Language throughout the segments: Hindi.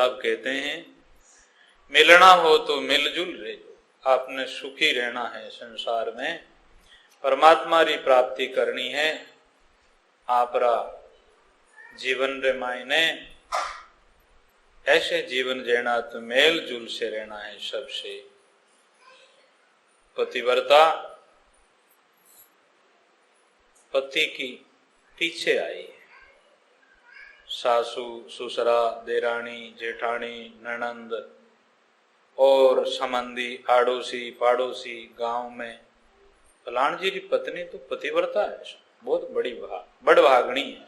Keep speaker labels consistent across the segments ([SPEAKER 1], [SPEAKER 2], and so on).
[SPEAKER 1] साहब कहते हैं, मिलना हो तो मिलजुल रहे, आपने सुखी रहना है संसार में, परमात्मा री प्राप्ति करनी है, आपरा जीवन रे मायने ऐसे जीवन जीना तो मेल जुल से रहना है सबसे। पतिव्रता पति की पीछे आई है, सासू ससुरा देरानी जेठानी ननंद और संबंधी आड़ोसी पाड़ोसी गांव में, फलान जी की पत्नी तो पतिव्रता है, बहुत बड़ भागणी है,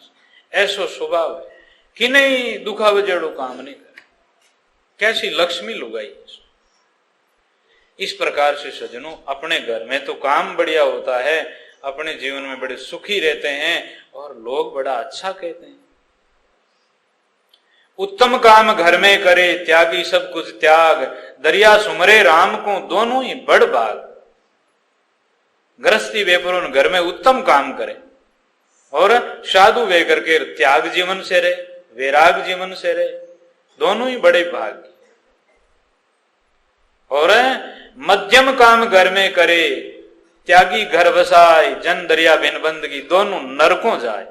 [SPEAKER 1] ऐसो स्वभाव है कि नहीं दुखावे जड़ो काम नहीं करे, कैसी लक्ष्मी लुगाई है। इस प्रकार से सज्जनों, अपने घर में तो काम बढ़िया होता है, अपने जीवन में बड़े सुखी रहते हैं और लोग बड़ा अच्छा कहते हैं। उत्तम काम घर में करे, त्यागी सब कुछ त्याग, दरिया सुमरे राम को दोनों ही बड़ भाग। गृहस्थी वेपरों घर में उत्तम काम करे और साधु वे करके त्याग जीवन से रहे, वैराग जीवन से रहे, दोनों ही बड़े भाग। और मध्यम काम घर में करे, त्यागी घर बसाए, जन दरिया बिन बंदगी, दोनों नरकों जाए।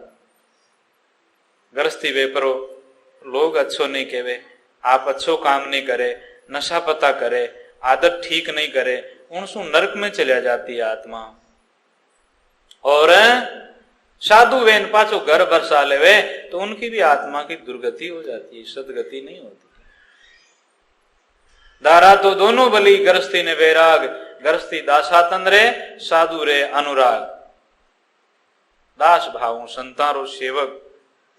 [SPEAKER 1] गृहस्थी वेपरो लोग अच्छो नहीं कहवे, आप अच्छो काम नहीं करे, नशा पता करे, आदत ठीक नहीं करे, उनसु नरक में चलिया जाती है आत्मा। और साधु वेन पाछो घर बरसा लेवे तो उनकी भी आत्मा की दुर्गति हो जाती है, सदगति नहीं होती। दारा तो दोनों बली, गृहस्थी ने वैराग, गृहस्थी दासातन रे, साधु रे अनुराग। दास भाव संतारो सेवक,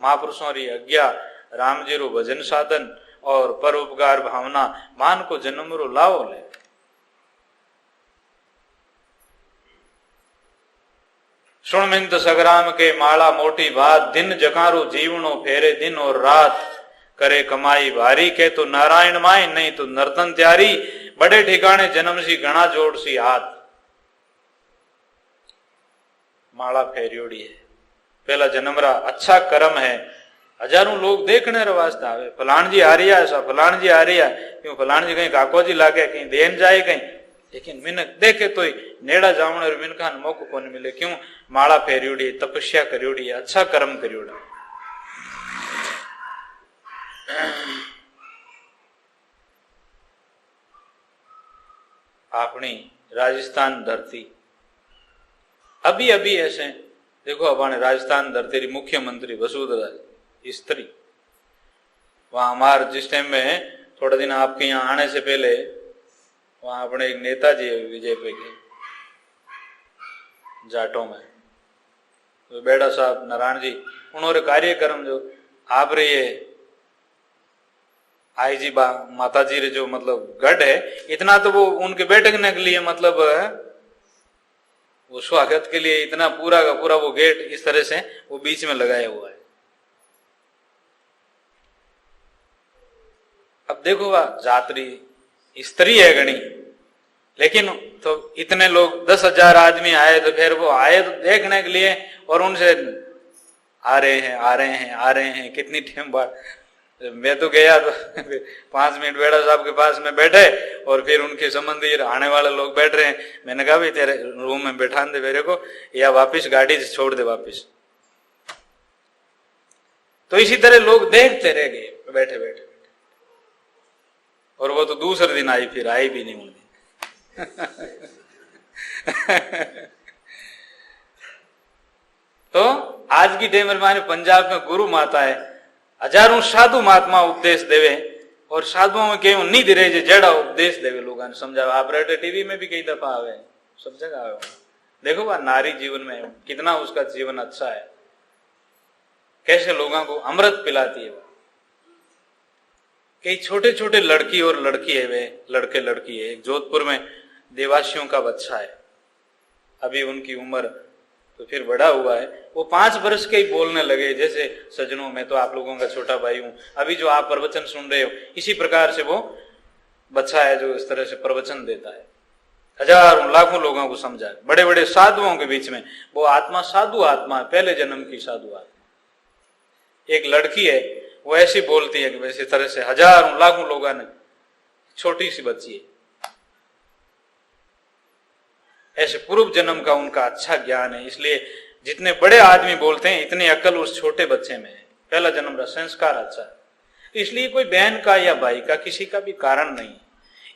[SPEAKER 1] महापुरुषों री आज्ञा, राम जी रो भजन साधन और परोपकार भावना, मान को जन्म रो लाओ ले। सुन मिंत सगराम के माला मोटी बात, दिन जकारो जीवनो फेरे दिन और रात, करे कमाई भारी के तो नारायण माई, नहीं तो नर्तन त्यारी, बड़े ठिकाने जन्म सी घना जोड़ सी हाथ। माला फेरियोड़ी है, पहला जन्म रा अच्छा कर्म है, हजारों लोग देखने रे वास्ते आवे, फलान जी आ रही है, ऐसा फलान जी आ रही है, क्यों फलान जी कहीं काको जी लागे, कहीं देन जाए कहीं, लेकिन मिनक देखे तो नेड़ा जावण और मिनखान मौको कौन मिले, क्यों माला फेरियोड़ी, तपस्या करियोड़ी, अच्छा कर्म करियोड़ा। अपनी राजस्थान धरती अभी अभी ऐसे देखो, अपने राजस्थान धरती री मुख्यमंत्री वसुंधरा स्त्री, वहां हमारे जिस टाइम में थोड़े दिन आपके यहाँ आने से पहले वहां अपने एक नेताजी है विजय पे के जाटों में, तो बेड़ा साहब नारायण जी, उन्होंने कार्यक्रम जो आप रे ये आई जी माता जी रे जो मतलब गढ़ है, इतना तो वो उनके बैठने के लिए मतलब वो स्वागत के लिए इतना पूरा का पूरा वो गेट इस तरह से वो बीच में लगाया हुआ है। अब देखो वह जात्री स्त्री है गणी, लेकिन तो इतने लोग 10,000 आदमी आए, तो फिर वो आए तो देखने के लिए, और उनसे आ रहे हैं कितनी टाइम बाद। मैं तो गया तो 5 मिनट बेड़ा साहब के पास में बैठे और फिर उनके संबंधी आने वाले लोग बैठ रहे हैं, मैंने कहा भाई तेरे रूम में बैठा दे मेरे को, या वापिस गाड़ी से छोड़ दे वापिस। तो इसी तरह लोग देखते रह गए बैठे बैठे, और वो तो दूसरे दिन आई, फिर आई भी नहीं उन दिन। तो आज की टाइम में पंजाब में गुरु माता है, हजारों साधु महात्मा उपदेश देवे, और साधुओं में क्यों नहीं दे रहे जड़ा उपदेश देवे, लोगों ने समझा। आप रेटे टीवी में भी कई दफा आवे, सब जगह आवे, देखो वह नारी जीवन में कितना उसका जीवन अच्छा है, कैसे लोगों को अमृत पिलाती है। कई छोटे छोटे लड़की और लड़की है, वे लड़के लड़की है। एक जोधपुर में देवासियों का बच्चा है, अभी उनकी उम्र तो फिर बड़ा हुआ है, वो 5 वर्ष के ही बोलने लगे। जैसे सज्जनों, मैं तो आप लोगों का छोटा भाई हूं, अभी जो आप प्रवचन सुन रहे हो, इसी प्रकार से वो बच्चा है जो इस तरह से प्रवचन देता है, हजारों लाखों लोगों को समझाए, बड़े बड़े साधुओं के बीच में। वो आत्मा साधु आत्मा है, पहले जन्म की साधु आत्मा। एक लड़की है, वो ऐसी बोलती है कि वैसे तरह से हजारों लाखों लोगों ने, छोटी सी बच्ची है। ऐसे पूर्व जन्म का उनका अच्छा ज्ञान है, इसलिए जितने बड़े आदमी बोलते हैं इतनी अकल उस छोटे बच्चे में है। पहला जन्म का संस्कार अच्छा है, इसलिए कोई बहन का या भाई का किसी का भी कारण नहीं,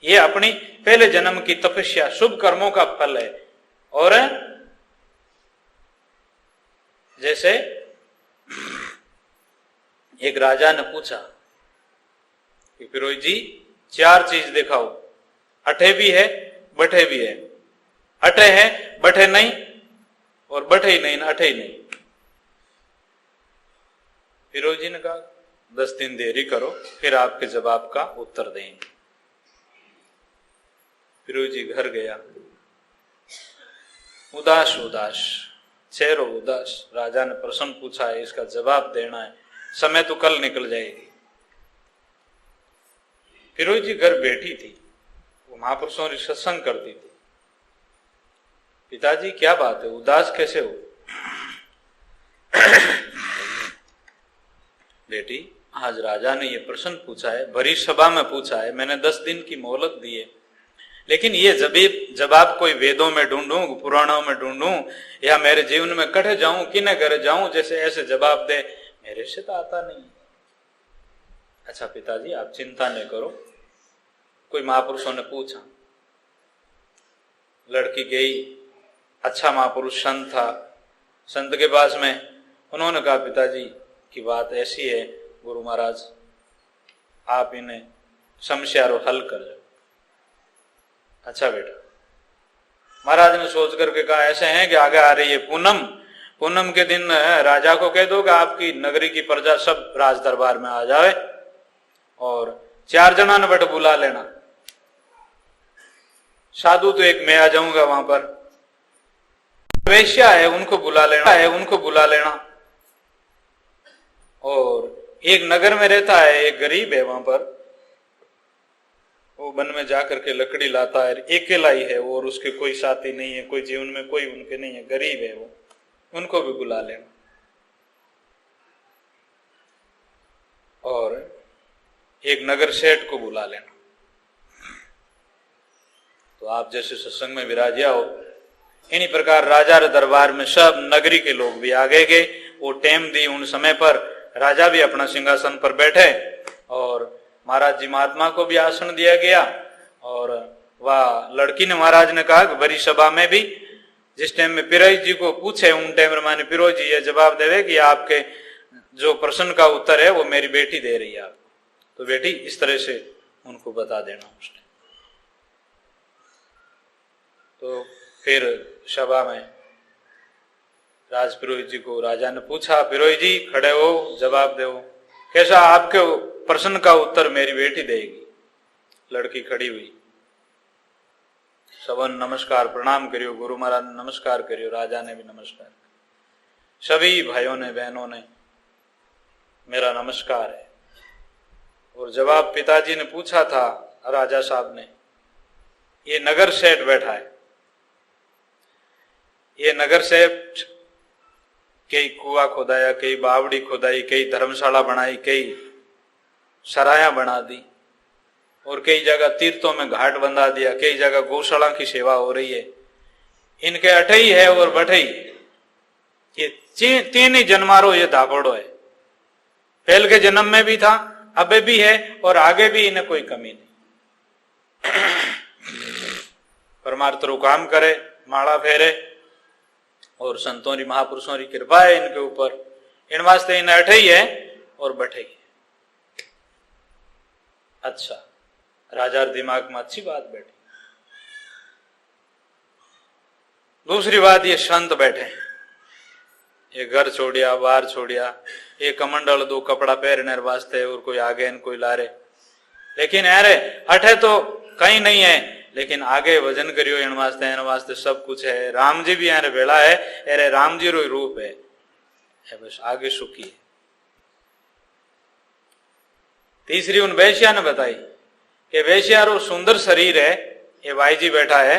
[SPEAKER 1] ये अपनी पहले जन्म की तपस्या शुभ कर्मों का फल है। और जैसे एक राजा ने पूछा कि फिरोज जी 4 चीज दिखाओ, अठे भी है बठे भी है, अठे है बठे नहीं और बठे ही नहीं अठे ही नहीं। फिरोज जी ने कहा 10 दिन देरी करो, फिर आपके जवाब का उत्तर देंगे। फिरोज जी घर गया, उदास उदास चेहरा उदास। राजा ने प्रश्न पूछा है, इसका जवाब देना है, समय तो कल निकल जाएगी। फिरोज जी घर बैठी थी, वो महापुरुषों की सत्संग करती थी। पिताजी क्या बात है, उदास कैसे हो? बेटी आज राजा ने ये प्रश्न पूछा है, भरी सभा में पूछा है, मैंने 10 दिन की मोहलत दी है, लेकिन ये जवाब कोई वेदों में ढूंढूं, पुराणों में ढूंढूं या मेरे जीवन में कटे जाऊं, किने घर जाऊं, जैसे ऐसे जवाब दे, मेरे से तो आता नहीं। अच्छा पिताजी आप चिंता नहीं करो। कोई महापुरुषों ने पूछा, लड़की गई, अच्छा महापुरुष संत था, संत के पास में उन्होंने कहा पिताजी की बात ऐसी है, गुरु महाराज आप इन्हें समस्या हल कर दो। अच्छा बेटा, महाराज ने सोच करके कहा ऐसे हैं कि आगे आ रही है पूनम, पूनम के दिन राजा को कह दो कि आपकी नगरी की प्रजा सब राज दरबार में आ जाए और 4 जना ने बट बुला लेना। साधु तो एक मैं आ जाऊंगा वहां पर, वेश्या है उनको बुला लेना, और एक नगर में रहता है एक गरीब है, वहां पर वो वन में जाकर के लकड़ी लाता है, अकेला ही है और उसके कोई साथी नहीं है, कोई जीवन में कोई उनके नहीं है, गरीब है वो, उनको भी बुला लेना। और एक नगर सेठ को बुला लेना। तो आप जैसे सत्संग में विराजिया हो, इन्हीं प्रकार राजा रे दरबार में सब नगरी के लोग भी आगे गए। वो टेम दी, उन समय पर राजा भी अपना सिंहासन पर बैठे और महाराज जी महात्मा को भी आसन दिया गया। और वह लड़की ने, महाराज ने कहा कि बड़ी सभा में भी जिस टाइम में पिरोज जी को पूछे, उन टाइम में माने पिरोज जी ये जवाब देवे कि आपके जो प्रश्न का उत्तर है वो मेरी बेटी दे रही है आपको, तो बेटी इस तरह से उनको बता देना उस टाइम। तो फिर सभा में राज पिरोज जी को राजा ने पूछा, पिरोज जी खड़े हो, जवाब दो, कैसा आपके प्रश्न का उत्तर मेरी बेटी देगी। लड़की खड़ी हुई, सबन नमस्कार प्रणाम करियो, गुरु महाराज ने नमस्कार करियो, राजा ने भी नमस्कार, सभी भाइयों ने बहनों ने मेरा नमस्कार है। और जवाब पिताजी ने पूछा था राजा साहब ने, ये नगर सेठ बैठा है, ये नगर सेठ कई कुआं खोदाया, कई बावड़ी खोदाई, कई धर्मशाला बनाई, कई सराया बना दी और कई जगह तीर्थों में घाट बंधा दिया, कई जगह गौशाला की सेवा हो रही है। इनके अठई है और बठई, ये 3 ही जन्मारो ये दापोड़ो है। पहले के जन्म में भी था, अबे भी है और आगे भी इन्हें कोई कमी नहीं। परमार्थरू काम करे, माला फेरे और संतों की महापुरुषों की कृपा है इनके ऊपर, इन वास्ते इन्हें अठई है और बठई है। अच्छा, राजा दिमाग में अच्छी बात बैठी। दूसरी बात, ये संत बैठे, ये घर छोड़िया, बाहर छोड़िया, ये कमंडल 2 कपड़ा पहनने वास्ते और कोई आगे न कोई लारे, लेकिन अरे अठे तो कहीं नहीं है, लेकिन आगे वजन करियो, इन वास्ते सब कुछ है। राम जी भी यार बेड़ा है, अरे राम जी रो रूप है, बस आगे सुखी है। तीसरी उन वैश्या ने बताई कि वैश्या रो सुंदर शरीर है, ये भाई जी बैठा है,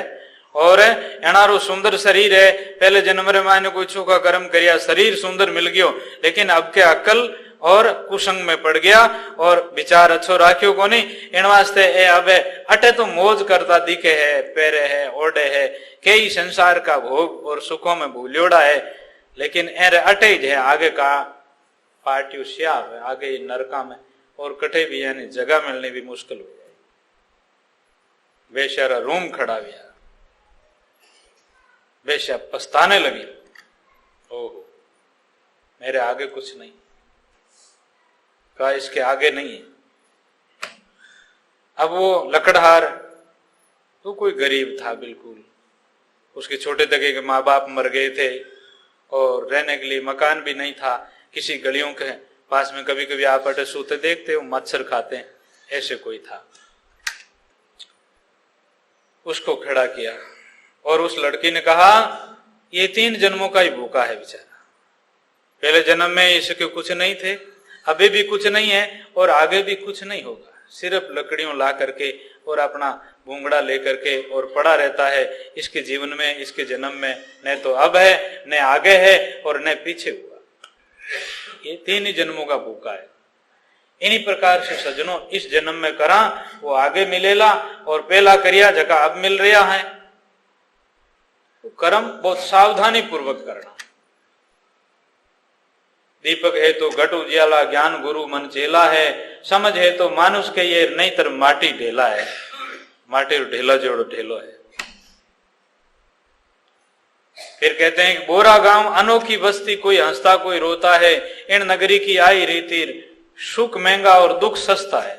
[SPEAKER 1] और एनारो सुंदर शरीर है, पहले जन्म रे माने कोई छूका कर्म करिया, शरीर सुंदर मिल गयो, लेकिन अब के अकल और कुसंग में पड़ गया और विचार अच्छो राख्यो को नहीं इन वास्ते ए अब अटे तो मौज करता दिखे है, पेरे है, ओढ़े है, कई संसार का भोग और सुखों में भूल्योड़ा है, लेकिन एर अटे ही है आगे का पार्टियों श्याव है, आगे नरका में और कटे भी यानी जगह मिलनी भी मुश्किल हो जाए। बेचारा रूम खड़ा गया, बेशा पछताने लगी, ओहो मेरे आगे कुछ नहीं, कहा इसके आगे नहीं है। अब वो लकड़हार तो कोई गरीब था बिल्कुल, उसके छोटे तके के माँ बाप मर गए थे और रहने के लिए मकान भी नहीं था, किसी गलियों के पास में कभी कभी आप अटे सूते देखते हो, मच्छर खाते हैं, ऐसे कोई था। उसको खड़ा किया और उस लड़की ने कहा ये 3 जन्मों का ही भूखा है बेचारा, पहले जन्म में इसके कुछ नहीं थे, अभी भी कुछ नहीं है और आगे भी कुछ नहीं होगा, सिर्फ लकड़ियों ला करके और अपना भूंगड़ा लेकर के और पड़ा रहता है इसके जीवन में, इसके जन्म में न तो अब है, न आगे है और न पीछे हुआ, ये 3 ही जन्मों का भूखा है। इन्हीं प्रकार से सज्जनों इस जन्म में करा वो आगे मिलेला और पहला करिया जगह अब मिल रहा है, तो कर्म बहुत सावधानी पूर्वक करना। दीपक है तो घट उजियाला, ज्ञान गुरु मन चेला है, समझ है तो मानुष के ये नहीं तर माटी ढेला है, माटी ढेला जोड़ो ढेलो है। फिर कहते हैं कि बोरा गांव अनोखी बस्ती, कोई हंसता कोई रोता है, इन नगरी की आई रीति, सुख महंगा और दुख सस्ता है।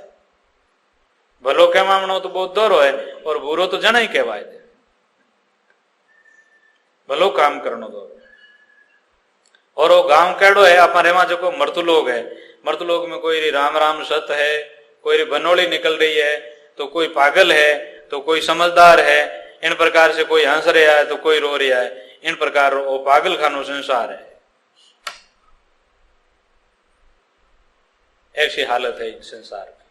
[SPEAKER 1] भलो के मामनो तो बहुत दौरो है और बुरो तो जना ही कहवाए दे, भलो काम करनो दो। और वो गांव केड़ो है हमारे वहां जो मर्तुलोग है, मर्तुलोग में कोई राम राम सत है, कोई बनोली निकल रही है, तो कोई पागल है, तो कोई समझदार है, इन प्रकार से कोई हंस रहा है तो कोई रो रहा है, इन प्रकार वो पागल खानो संसार है। ऐसी हालत है इस संसार में।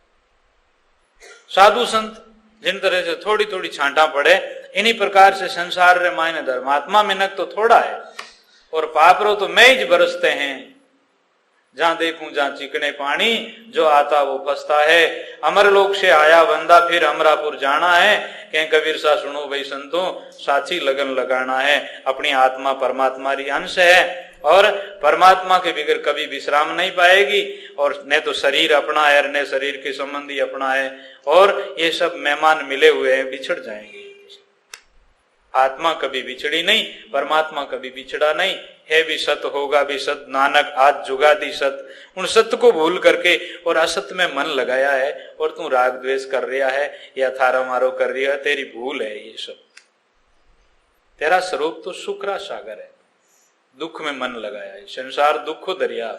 [SPEAKER 1] साधु संत जिन तरह से थोड़ी थोड़ी छांटा पड़े, इन्हीं प्रकार से संसार रे मायने धर्मात्मा मिनक तो थोड़ा है और पापरो तो मैज बरसते हैं। जहां देखूं जहां चिकने पानी, जो आता वो फंसता है। अमर लोक से आया बंदा फिर अमरापुर जाना है, कह कबीर सा सुनो भाई संतों, साची लगन लगाना है। अपनी आत्मा परमात्मा री अंश है और परमात्मा के बिगर कभी विश्राम नहीं पाएगी, और न तो शरीर अपना है न शरीर के संबंधी अपना है, और ये सब मेहमान मिले हुए हैं, बिछड़ जाएंगे। आत्मा कभी बिछड़ी नहीं, परमात्मा कभी बिछड़ा नहीं है। भी सत होगा भी सत, नानक आज जुगादी सत। उन सत्य को भूल करके और असत में मन लगाया है और तू राग द्वेष कर रहा है या थारा मारो कर रही है, तेरी भूल है। ये सब तेरा स्वरूप तो सुखरा सागर है, दुख में मन लगाया है। संसार दुख दरिया,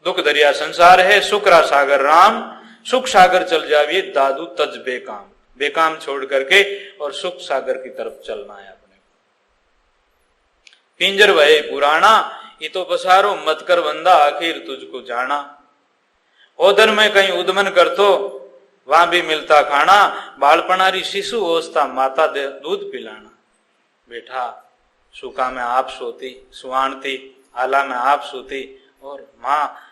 [SPEAKER 1] दुख दरिया संसार है, सुखरा सागर राम। सुख सागर चल जाविए दादू तज बेकाम, बेकाम छोड़ करके और सुख सागर की तरफ चलना है। अपने पिंजर भय पुराना, ये तो पसारो मत कर बंदा, आखिर तुझको जाना। ओदर में कहीं उदमन कर तो वहां भी मिलता खाना, बालपनारी शिशु अवस्था माता दे दूध पिलाना। बेटा सुखा में आप सोती, सुहानती आला में आप सोती, और माँ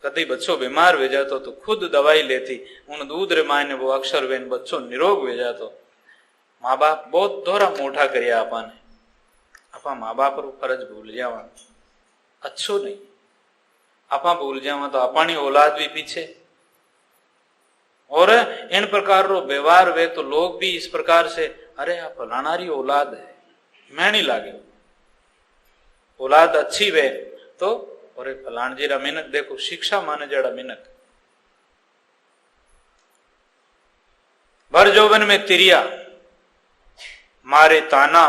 [SPEAKER 1] कभी बच्चों बीमार हो जातो तो खुद दवाई लेती, उन दूध रे मायने वो अक्षर वेन बच्चों निरोग हो जातो। माँ बाप बहुत दोहरा मोटा करिया आपा ने, आपा माँ बाप रो फर्ज भूल जावा, अच्छो नहीं। आपा भूल जावा तो अपानी औलाद भी पीछे, और इन प्रकार रो व्यवहार वे तो लोग भी इस प्रकार से, अरे आप फलानारी औलाद है, मैं नहीं लागे। औलाद अच्छी वे तो, और फलान जीरा मिनक देखो शिक्षा माने जड़ा मिनक। भर जोवन में तिरिया मारे ताना,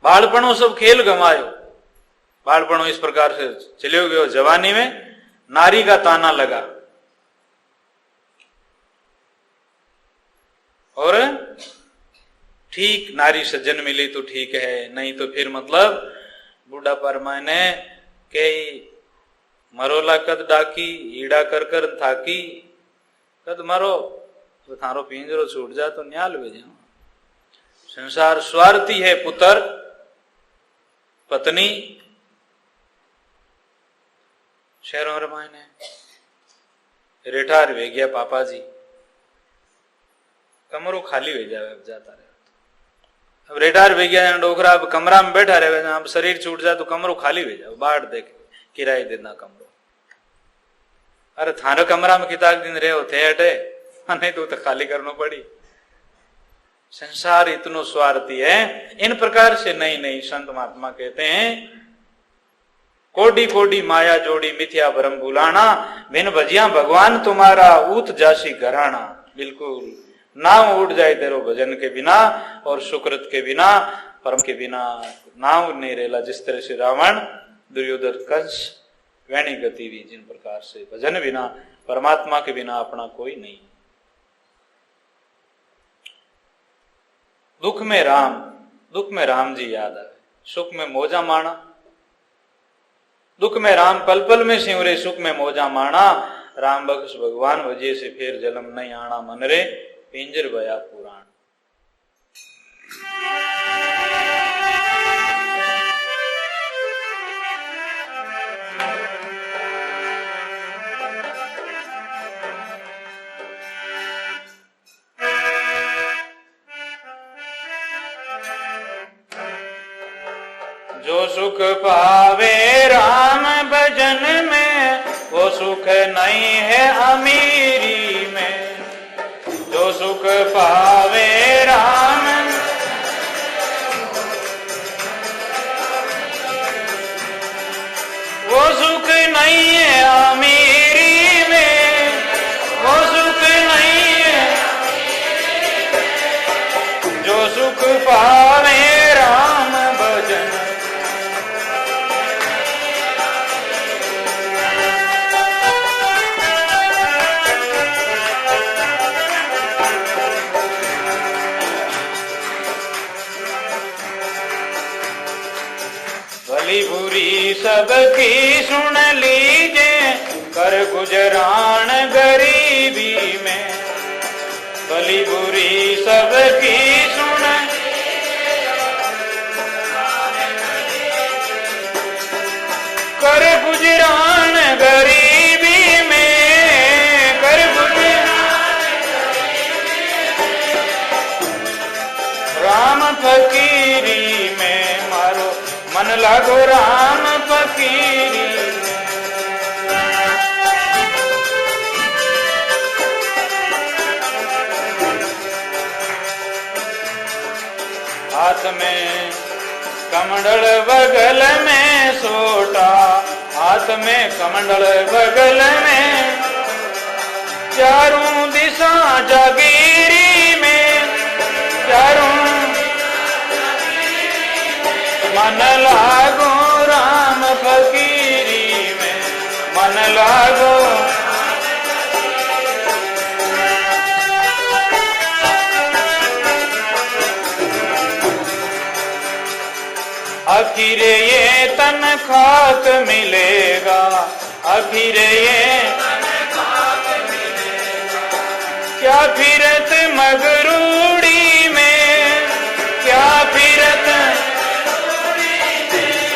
[SPEAKER 1] बालपणों सब खेल गंवायो। बालपणों इस प्रकार से चले गए, जवानी में नारी का ताना लगा, और ठीक नारी सज्जन मिली तो ठीक है, नहीं तो फिर मतलब बूढ़ा पर मैंने कई मरोला कद डाकी, ईड़ा कर कर थाकी, कद मरो तो थारो पिंजरो छूट जा तो न्याल वे जाओ। संसार स्वार्थी है, पुत्र पत्नी शहरों रमायने रिटायर वे गया पापा जी, कमरो खाली हो जावे, जाता रहे। अब रिटायर हो गया डोकरा, अब कमरा में बैठा रहे, अब शरीर छूट जाए तो कमरो खाली हो जाए, बाढ़ दे किराए देना कमरो। अरे थारे कमरा में किताब दिन रहे हो थे हटे, नहीं तो खाली करना पड़ी। संसार इतनो स्वार्थी है। इन प्रकार से नहीं नहीं संत महात्मा कहते हैं, कोडी कोडी माया जोड़ी मिथ्या भरम बुलाना, बिन भजिया भगवान तुम्हारा ऊत जासी घराना। बिल्कुल नाव उड़ जाए तेरो भजन के बिना और सुकृत के बिना, परम के बिना नाव नहीं रेला। जिस तरह से रावण, दुर्योधन, कंस, वैणी गति भी, जिन प्रकार से भजन बिना, परमात्मा के बिना अपना कोई नहीं। दुख में राम जी याद आवे, सुख में मौजा माना। दुख में राम पल पल में सिंवरे, सुख में मौजा माना। राम बख्श भगवान वजह से फिर जन्म नहीं आना, मन रे पिंजर बया पुराण। जो सुख पावे राम भजन में, वो सुख नहीं है अमीरी में। जो सुख पावे राम, वो सुख नहीं है अमीरी में, वो सुख नहीं है। जो सुख पावे राम भजन, भली बुरी सबकी सुन लीजे, कर गुजरान गरीबी में। भली बुरी सबकी सुन, कर गुजरान गरीबी में, कर गुजरान राम फकीरी में। मारो मन लागो राम फकीरी। हाथ में कमंडल बगल में सोटा, हाथ में कमंडल बगल में। चारों दिशा जागीरी में, चारों मन लागो राम फकीरी में, मन लागो। आखिर ये तन खाक मिलेगा, आखिर ये क्या फिरत मगरूड़ी में, क्या फिरत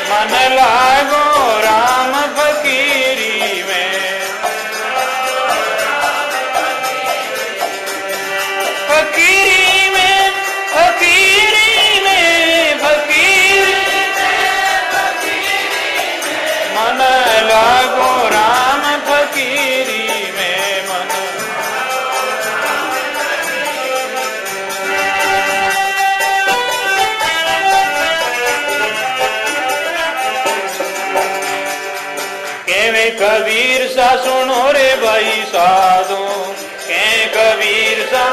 [SPEAKER 1] मन लागो राम फकीरी में। फकीरी में, फकीरी में, फकीरी मन लागो राम फकीरी में, मन। कबीर सा सुनो रे भाई साधो, के कबीर सा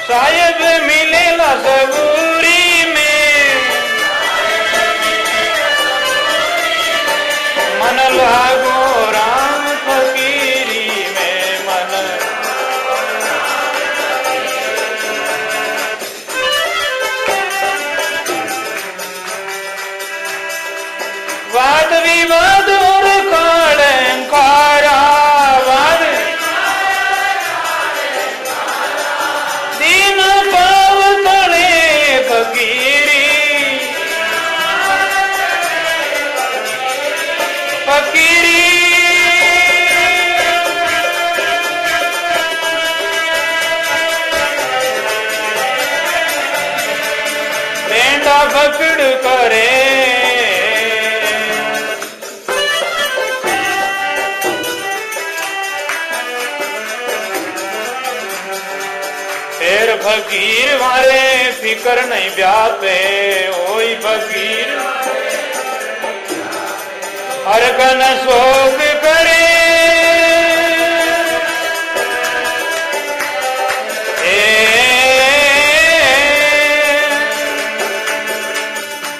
[SPEAKER 1] साहेब मिलेला सबूरी में। मन लागो राम फकीरी में, मन। वाद विवाद और कालंकारा, वाद दीन पाव तले फकीरी। फकीर मारे फिकर नहीं व्यापे, ओई फकीर हर कन शोक करे।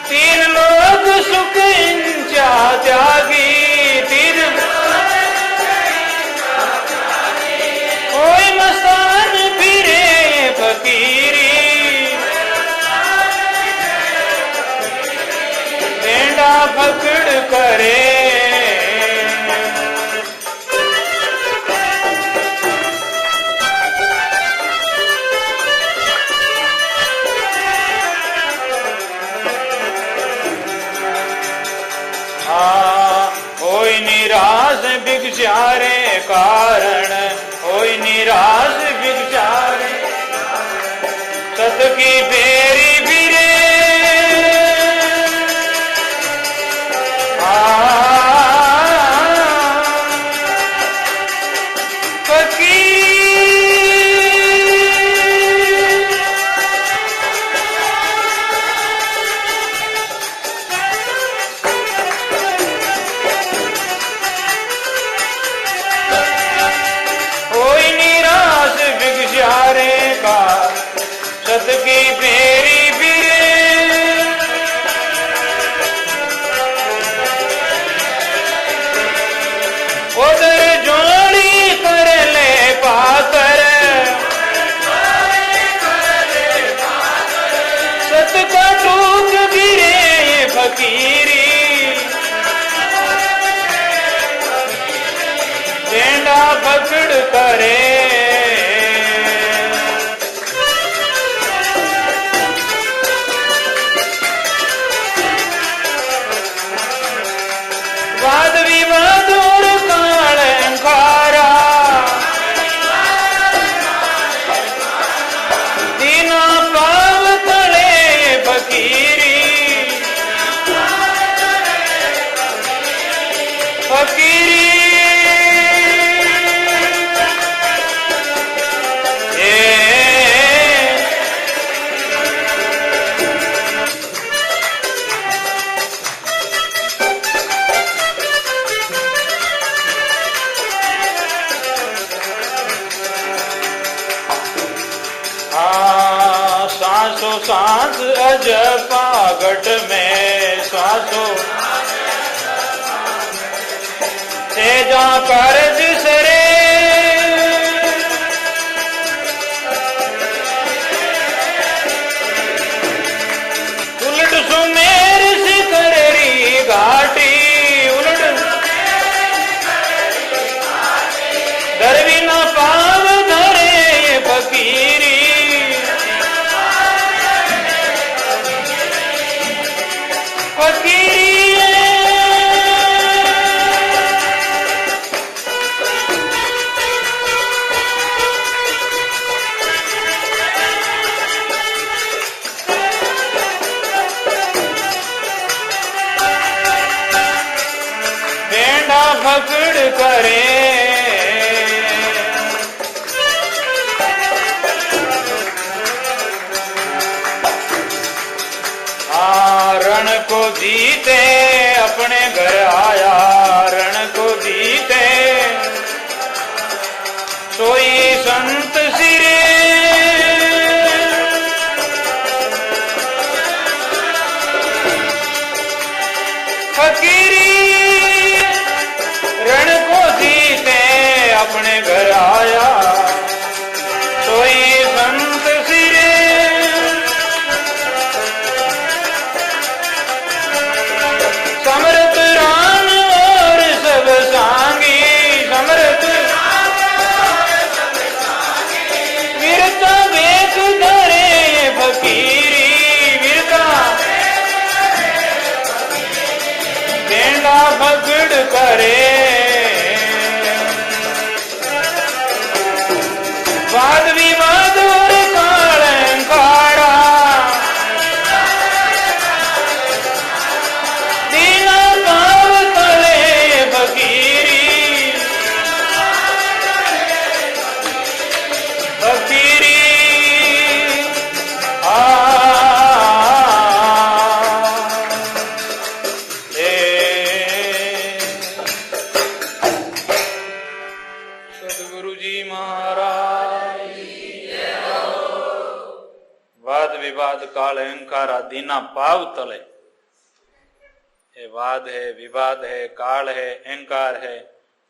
[SPEAKER 1] तीन लोग सुख इंचा त्यागी, तीन कोई मस्तान फिरे फकीरी, बेंडा पकड़ करे। कोई निराश भिक्षारे कारण, कोई निराश भिक्षारे सत की फेरी फिरे। सत की फेरी फिरे, उधर जोड़ी कर ले पाकर, सत का टूक गिरे फकीरी, बेंडा पकड़ करे। वाद विवाद और काल अंकारा, दीना पाव तले फकीरी, फकीरी सांसों सांस अजपा घट में, सांसों तेजा कर दिसरे। उलट सुमेर सिकररी घाटी, उलट दरवी न पाव धरे फकीरी, फकीरी बेंडा पकड़ करे। रण को जीते अपने घर आया, रण को जीते सोई संत सिरे। फकीरी रण को जीते अपने घर आया, सोई संत सिरे। समर्थ राम और सब सांगी, समर्थ वीरता वेख धरे फकीरी, वीरता काल अहंकार आदि ना पाव तले। ये वाद है, विवाद है, काल है, अहंकार है,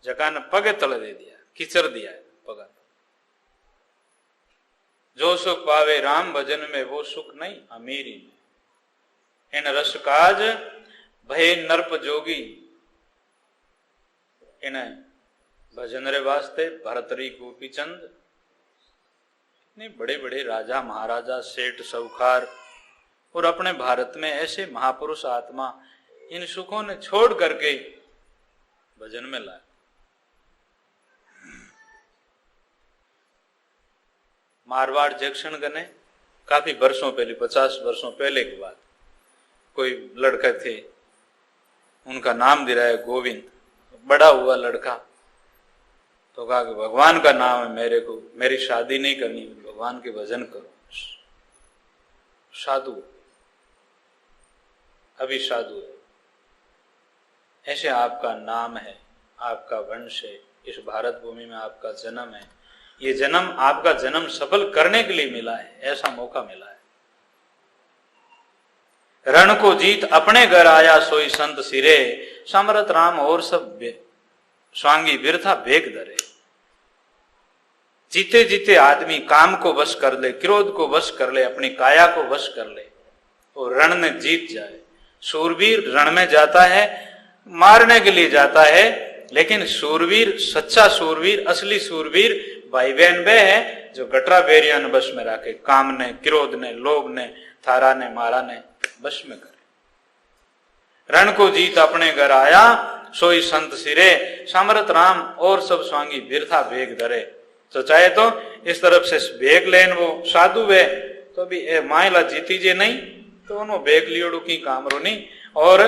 [SPEAKER 1] जगह ने पगे तले दे दिया, किचर दिया है पगा। जो सुख पावे राम भजन में वो सुख नहीं अमीरी में। इन रस काज भय नरप जोगी। इन भजन रे वास्ते भरतरी गोपी चंद, इतने बड़े बड़े राजा महाराजा सेठ साहूकार और अपने भारत में ऐसे महापुरुष आत्मा इन सुखों ने छोड़ करके भजन में लाए। मारवाड़ जंक्शन गने काफी वर्षों पहले, 50 वर्षों पहले की बात, कोई लड़का थे, उनका नाम दिया है गोविंद। बड़ा हुआ लड़का तो कहा कि भगवान का नाम है मेरे को, मेरी शादी नहीं करनी, भगवान के भजन करो। साधु, अभी साधु है। ऐसे आपका नाम है, आपका वंश है, इस भारत भूमि में आपका जन्म है। ये जन्म आपका जन्म सफल करने के लिए मिला है, ऐसा मौका मिला है। रण को जीत अपने घर आया सोई संत सिरे, समरथ राम और सब स्वांगी बिरथा बेग धरे। जीते जीते आदमी काम को वश कर ले, क्रोध को वश कर ले, अपनी काया को वश कर ले और रण में जीत जाए। शूरवीर रण में जाता है, मारने के लिए जाता है, लेकिन शूरवीर, सच्चा शूरवीर, असली शूरवीर भाई बहन वे है जो गटरा बेरिया ने बस में रखे, काम ने, क्रोध ने, लोभ ने, थारा ने, मारा ने बस में करे। रण को जीत अपने घर आया सोई संत सिरे, समरथ राम और सब स्वांगी बिरथा बेग धरे। तो चाहे तो इस तरफ से बेग लेन वो साधु वे तो भी मायला जीती जे नहीं तो उन्होंने बेग लियोड़ू की काम रो नहीं। और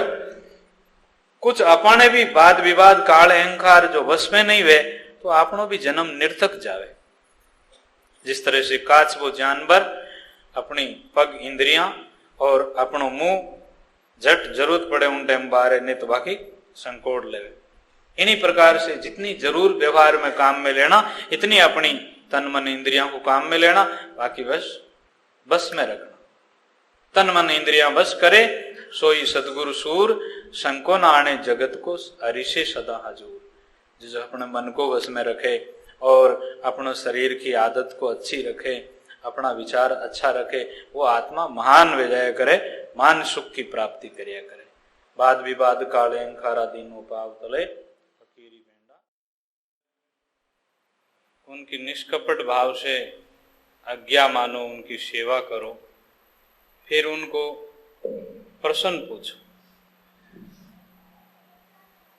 [SPEAKER 1] कुछ अपने भी वाद विवाद काल अहंकार जो वश में नहीं वे तो आपनो भी जन्म निर्थक जावे। जिस तरह से काच वो जानवर अपनी पग इंद्रियां और अपनो मुंह झट जरूरत पड़े उन टाइम बाहर नहीं तो बाकी संकोड़ लेवे। इन्हीं प्रकार से जितनी जरूर व्यवहार में काम में लेना, इतनी अपनी तन मन इंद्रियों को काम में लेना, बाकी बस में रखना। तन मन इंद्रियां बस करे सोई सदगुरु सूर, संको न आने जगत को हरिषे सदा हजूर। जो अपने मन को वश में रखे और अपने शरीर की आदत को अच्छी रखे, अपना विचार अच्छा रखे, वो आत्मा महान विजय करे, महान सुख की प्राप्ति करिया करे। वाद विवाद काले अहंकारा दीनो पाव तले फकीरी बेंडा। उनकी निष्कपट भाव से आज्ञा मानो, उनकी सेवा करो, फिर उनको प्रश्न पूछो,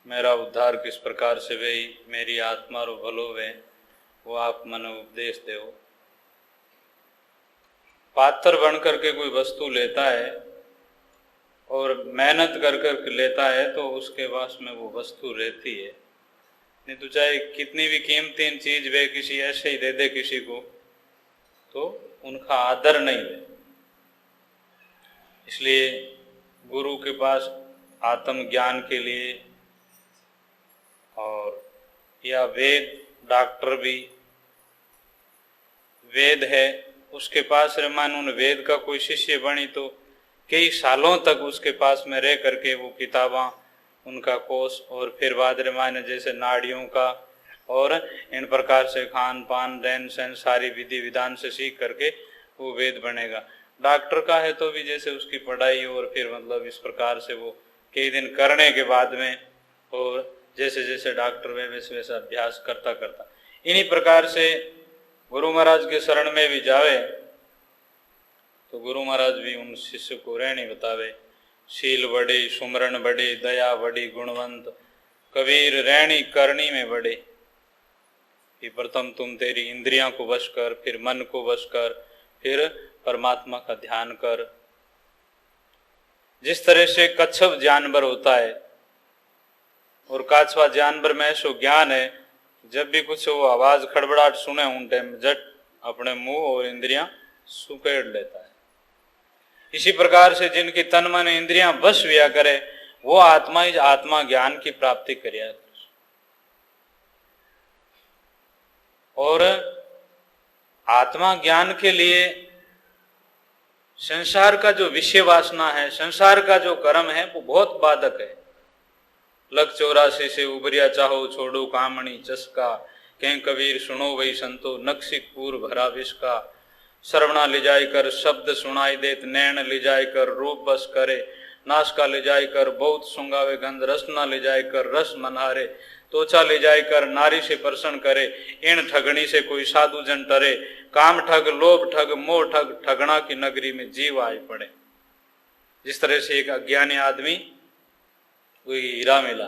[SPEAKER 1] मेरा उद्धार किस प्रकार से वे, मेरी आत्मा रो भलो वे, वो आप मन उपदेश दो। पात्र बन करके कोई वस्तु लेता है और मेहनत कर कर लेता है तो उसके पास में वो वस्तु रहती है। नहीं तो चाहे कितनी भी कीमती चीज वे किसी ऐसे ही दे दे किसी को तो उनका आदर नहीं है। इसलिए गुरु के पास आत्मज्ञान के लिए और या वेद, डॉक्टर भी वेद है उसके पास रहमान, उन वेद का कोई शिष्य बनी तो कई सालों तक उसके पास में रह करके वो किताबां, उनका कोष और फिर बाद रहमान जैसे नाड़ियों का और इन प्रकार से खान पान रहन सहन सारी विधि विधान से सीख करके वो वेद बनेगा। डॉक्टर का है तो भी जैसे उसकी पढ़ाई और फिर मतलब इस प्रकार से वो कई दिन करने के बाद में और जैसे जैसे डॉक्टर वे वैसे वैसा अभ्यास करता करता इन्हीं प्रकार से गुरु महाराज के शरण में भी जावे तो गुरु महाराज भी उन शिष्य को रहनी बतावे। शील बड़ी, सुमरण बड़ी, दया बड़ी, गुणवंत कबीर रहनी करनी में बड़े। कि प्रथम तुम तेरी इंद्रियों को वश कर, फिर मन को वश कर, फिर परमात्मा का ध्यान कर। जिस तरह से कच्छप जानवर होता है और काछवा जानवर में ऐसा ज्ञान है, जब भी कुछ वो आवाज खड़बड़ाहट सुने उन टाइम झट अपने मुंह और इंद्रियां सुकेड़ लेता है। इसी प्रकार से जिनकी तन मन इंद्रियां वश हुआ करे वो आत्मा ही आत्मा ज्ञान की प्राप्ति करिया। और आत्मा ज्ञान के लिए संसार का जो विषय वासना है, संसार का जो कर्म है, वो बहुत बाधक है। लग 84 से उबरिया चाहो छोड़ो कामणी चस्का, कह कबीर सुनो वही संतो नक्सिक पूर भरा विस्का। श्रवणा ले जाय कर शब्द सुनाई देत, नैन ले जाय कर रूप बस करे, नासका ले जाय कर बहुत सुंगावे गंध, रसना ले जाय कर रस मनहारे, तोचा ले जाय कर नारी से प्रसन्न करे, इन ठगणी से कोई साधु जन टरे, काम ठग लोभ ठग मोह ठग, ठगना की नगरी में जीव आए पड़े। जिस तरह से एक अज्ञानी आदमी कोई हीरा मिला,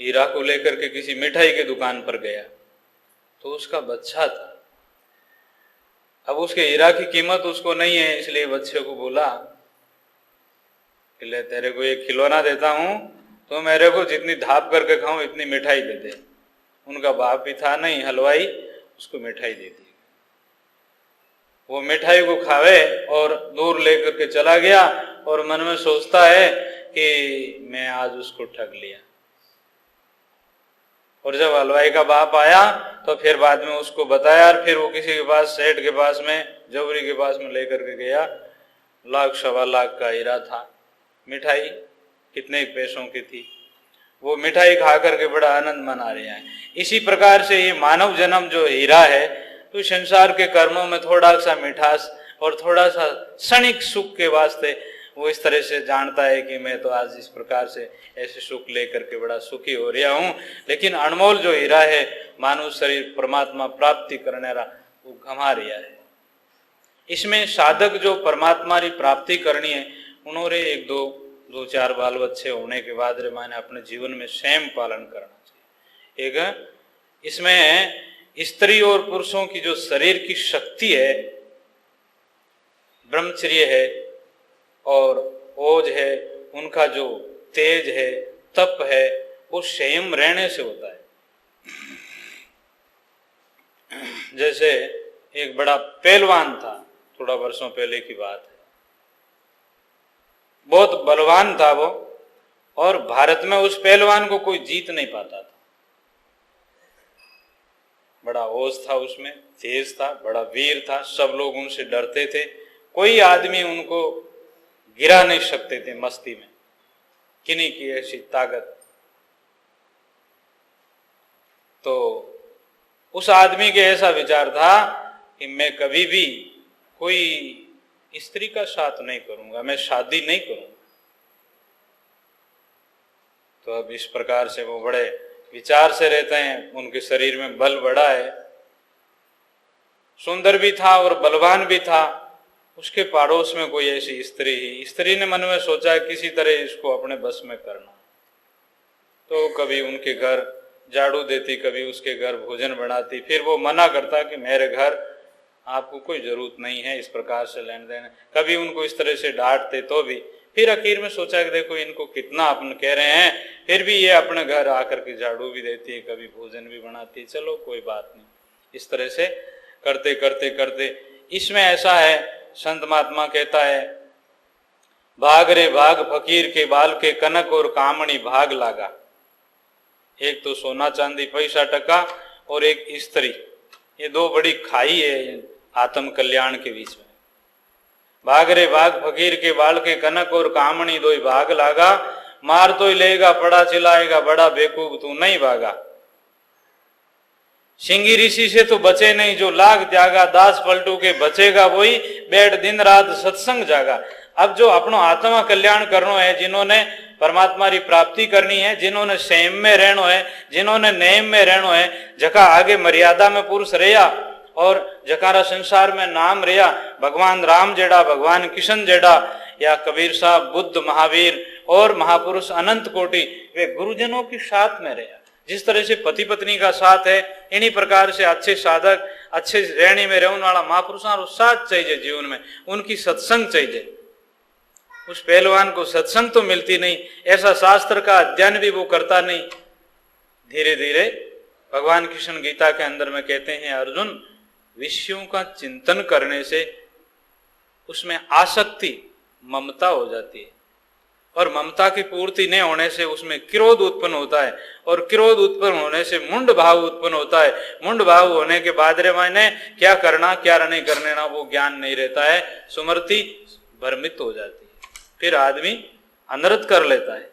[SPEAKER 1] हीरा को लेकर के किसी मिठाई के दुकान पर गया, तो उसका बच्चा था। अब उसके हीरा की कीमत उसको नहीं है, इसलिए बच्चे को बोला कि ले तेरे को एक खिलौना देता हूं, तो मेरे को जितनी धाप करके खाऊं इतनी मिठाई दे दे। उनका बाप भी था नहीं हलवाई, उसको मिठाई दे दी। वो मिठाई को खावे और दूर लेकर के चला गया और मन में सोचता है कि मैं आज उसको ठग लिया। और जब हलवाई का बाप आया तो फिर बाद में उसको बताया, और फिर वो किसी के पास, सेठ के पास में, जौहरी के पास में लेकर के गया। 1 सवा लाख का हीरा था। मिठाई कितने पैसों की थी, वो मिठाई खा करके बड़ा आनंद मना रहे हैं। इसी प्रकार से ये मानव जन्म जो हीरा है, तो संसार के कर्मों में थोड़ा सा मिठास और थोड़ा सा क्षणिक सुख के वास्ते वो इस तरह से जानता है कि मैं तो आज इस प्रकार से ऐसे सुख लेकर के बड़ा सुखी हो रहा हूं। लेकिन अनमोल जो हीरा है, मानव शरीर परमात्मा प्राप्ति करने रहा, वो गंवा रहा है। इसमें साधक जो परमात्मा की प्राप्ति करनी है, उन्होंने 1-2-4 बाल बच्चे होने के बाद रे माने अपने जीवन में स्वयं पालन करना चाहिए। एक इसमें स्त्री और पुरुषों की जो शरीर की शक्ति है, ब्रह्मचर्य है और ओज है, उनका जो तेज है, तप है, वो संयम रहने से होता है। जैसे एक बड़ा पहलवान था, थोड़ा वर्षों पहले की बात है, बहुत बलवान था वो, और भारत में उस पहलवान को कोई जीत नहीं पाता था। बड़ा ओज था उसमें, तेज था, बड़ा वीर था, सब लोग उनसे डरते थे, कोई आदमी उनको गिरा नहीं सकते थे मस्ती में, किन्हीं की ऐसी ताकत। तो उस आदमी के ऐसा विचार था कि मैं कभी भी कोई स्त्री का साथ नहीं करूंगा, मैं शादी नहीं करूंगा। तो अब इस प्रकार से वो बड़े विचार से रहते हैं, उनके शरीर में बल बड़ा है, सुंदर भी था और बलवान भी था। उसके पड़ोस में कोई ऐसी स्त्री ही, स्त्री ने मन में सोचा किसी तरह इसको अपने बस में करना। तो कभी उनके घर झाड़ू देती, कभी उसके घर भोजन बनाती, फिर वो मना करता कि मेरे घर आपको कोई जरूरत नहीं है इस प्रकार से लेन देन। कभी उनको इस तरह से डांटते तो भी, फिर आखिर में सोचा कि देखो इनको कितना अपन कह रहे हैं, फिर भी ये अपने घर आकर के झाड़ू भी देती है, कभी भोजन भी बनाती है, चलो कोई बात नहीं। इस तरह से करते करते करते, इसमें ऐसा है, संत महात्मा कहता है, भाग रे भाग फकीर के बाल के, कनक और कामणी भाग लागा। एक तो सोना चांदी पैसा टका और एक स्त्री, ये दो बड़ी खाई है आत्म कल्याण के बीच में। भाग रे भाग फकीर के बाल के, कनक और कामणी दो भाग लागा, मार तो ही लेगा पड़ा चिल्लाएगा, बड़ा बेवकूफ तू नहीं भागा। सिंगी ऋषि से तो बचे नहीं, जो लाग त्यागा, दास पलटू के बचेगा वही, बैठ दिन रात सत्संग जागा। अब जो अपनो आत्मा कल्याण करनो है, जिन्होंने परमात्मा की प्राप्ति करनी है, जिन्होंने संयम में रहनो है, जिन्होंने नियम में रहनो है, जका आगे मर्यादा में पुरुष रहा और जकारा संसार में नाम रहा, भगवान राम जेड़ा, भगवान किशन जेड़ा, या कबीर साहब, बुद्ध, महावीर और महापुरुष अनंत कोटि, वे गुरुजनों के साथ में रहा। जिस तरह से पति पत्नी का साथ है, इन्हीं प्रकार से अच्छे साधक, अच्छे रहने में रहने वाला महापुरुषों को साथ चाहिए जीवन में, उनकी सत्संग चाहिए। उस पहलवान को सत्संग तो मिलती नहीं, ऐसा शास्त्र का अध्ययन भी वो करता नहीं। धीरे धीरे भगवान कृष्ण गीता के अंदर में कहते हैं, अर्जुन, विषयों का चिंतन करने से उसमें आसक्ति, ममता हो जाती है, और ममता की पूर्ति नहीं होने से उसमें क्रोध उत्पन्न होता है, और क्रोध उत्पन्न होने से मुंड भाव उत्पन्न होता है। मुंड भाव होने के बाद रे मायने क्या करना क्या नहीं करने ना वो ज्ञान नहीं रहता है, सुमृति भ्रमित हो जाती है, फिर आदमी अनर्थ कर लेता है।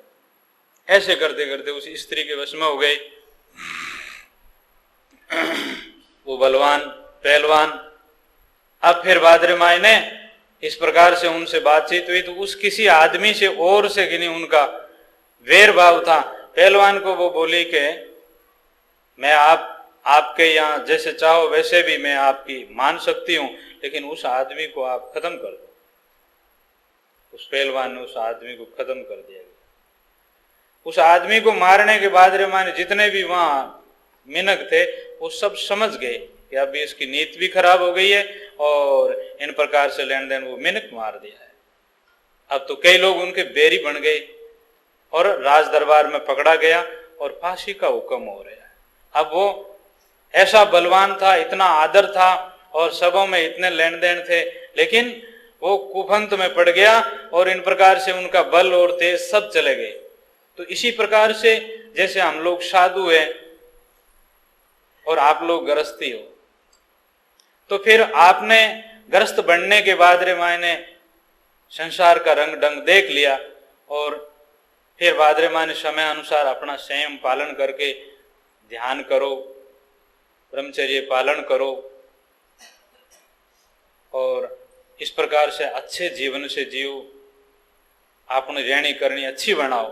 [SPEAKER 1] ऐसे करते करते उस स्त्री के वश में हो गए। वो बलवान पहलवान, अब फिर भाद्र मायने इस प्रकार से उनसे बातचीत हुई तो उस किसी आदमी से और से कि नहीं उनका वैर भाव था। पहलवान को वो बोली कि मैं आपके यहाँ जैसे चाहो वैसे भी मैं आपकी मान सकती हूं, लेकिन उस आदमी को आप खत्म कर दो। उस पहलवान ने उस आदमी को खत्म कर दिया। उस आदमी को मारने के बाद माने जितने भी वहां मिनक थे वो सब समझ गए कि अभी इसकी नीति भी खराब हो गई है और इन प्रकार से लेन देन वो मिनक मार दिया है। अब तो कई लोग उनके बैरी बन गए और राज दरबार में पकड़ा गया और फांसी का हुक्म हो रहा है। अब वो ऐसा बलवान था, इतना आदर था और सबों में इतने लेन देन थे, लेकिन वो कुफंत में पड़ गया और इन प्रकार से उनका बल और तेज सब चले गए। तो इसी प्रकार से जैसे हम लोग साधु हैं और आप लोग गृहस्थी हो, तो फिर आपने गृहस्थ बनने के बाद रे मायने संसार का रंग ढंग देख लिया और फिर बाद रे मायने समय अनुसार अपना संयम पालन करके ध्यान करो, ब्रह्मचर्य पालन करो और इस प्रकार से अच्छे जीवन से जियो, आपने रहनी करनी अच्छी बनाओ।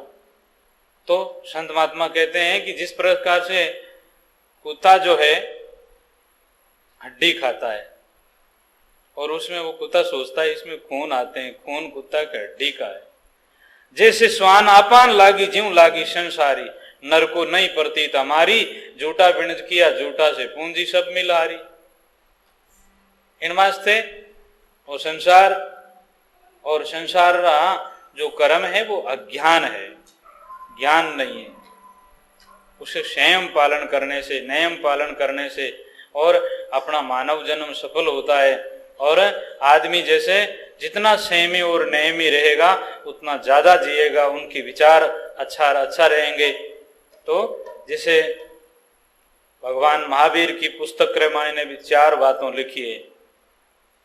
[SPEAKER 1] तो संत महात्मा कहते हैं कि जिस प्रकार से कुत्ता जो है हड्डी खाता है और उसमें वो कुत्ता सोचता है इसमें खून आते हैं, खून कुत्ता के हड्डी का है। जैसे स्वान आपान लागी ज्यों लागी संसारी, नर को नहीं प्रतीत हमारी, झूठा बिणज किया झूठा से पूंजी सब मिलारी। इन वास्ते वो संसार और संसार का जो कर्म है वो अज्ञान है, ज्ञान नहीं है। उसे संयम पालन करने से, नियम पालन करने से और अपना मानव जन्म सफल होता है। और आदमी जैसे जितना संयमी और नियमी रहेगा उतना ज्यादा जिएगा, उनके विचार अच्छा रहेंगे। तो जैसे भगवान महावीर की पुस्तक रामायण ने भी 4 बातों लिखी है।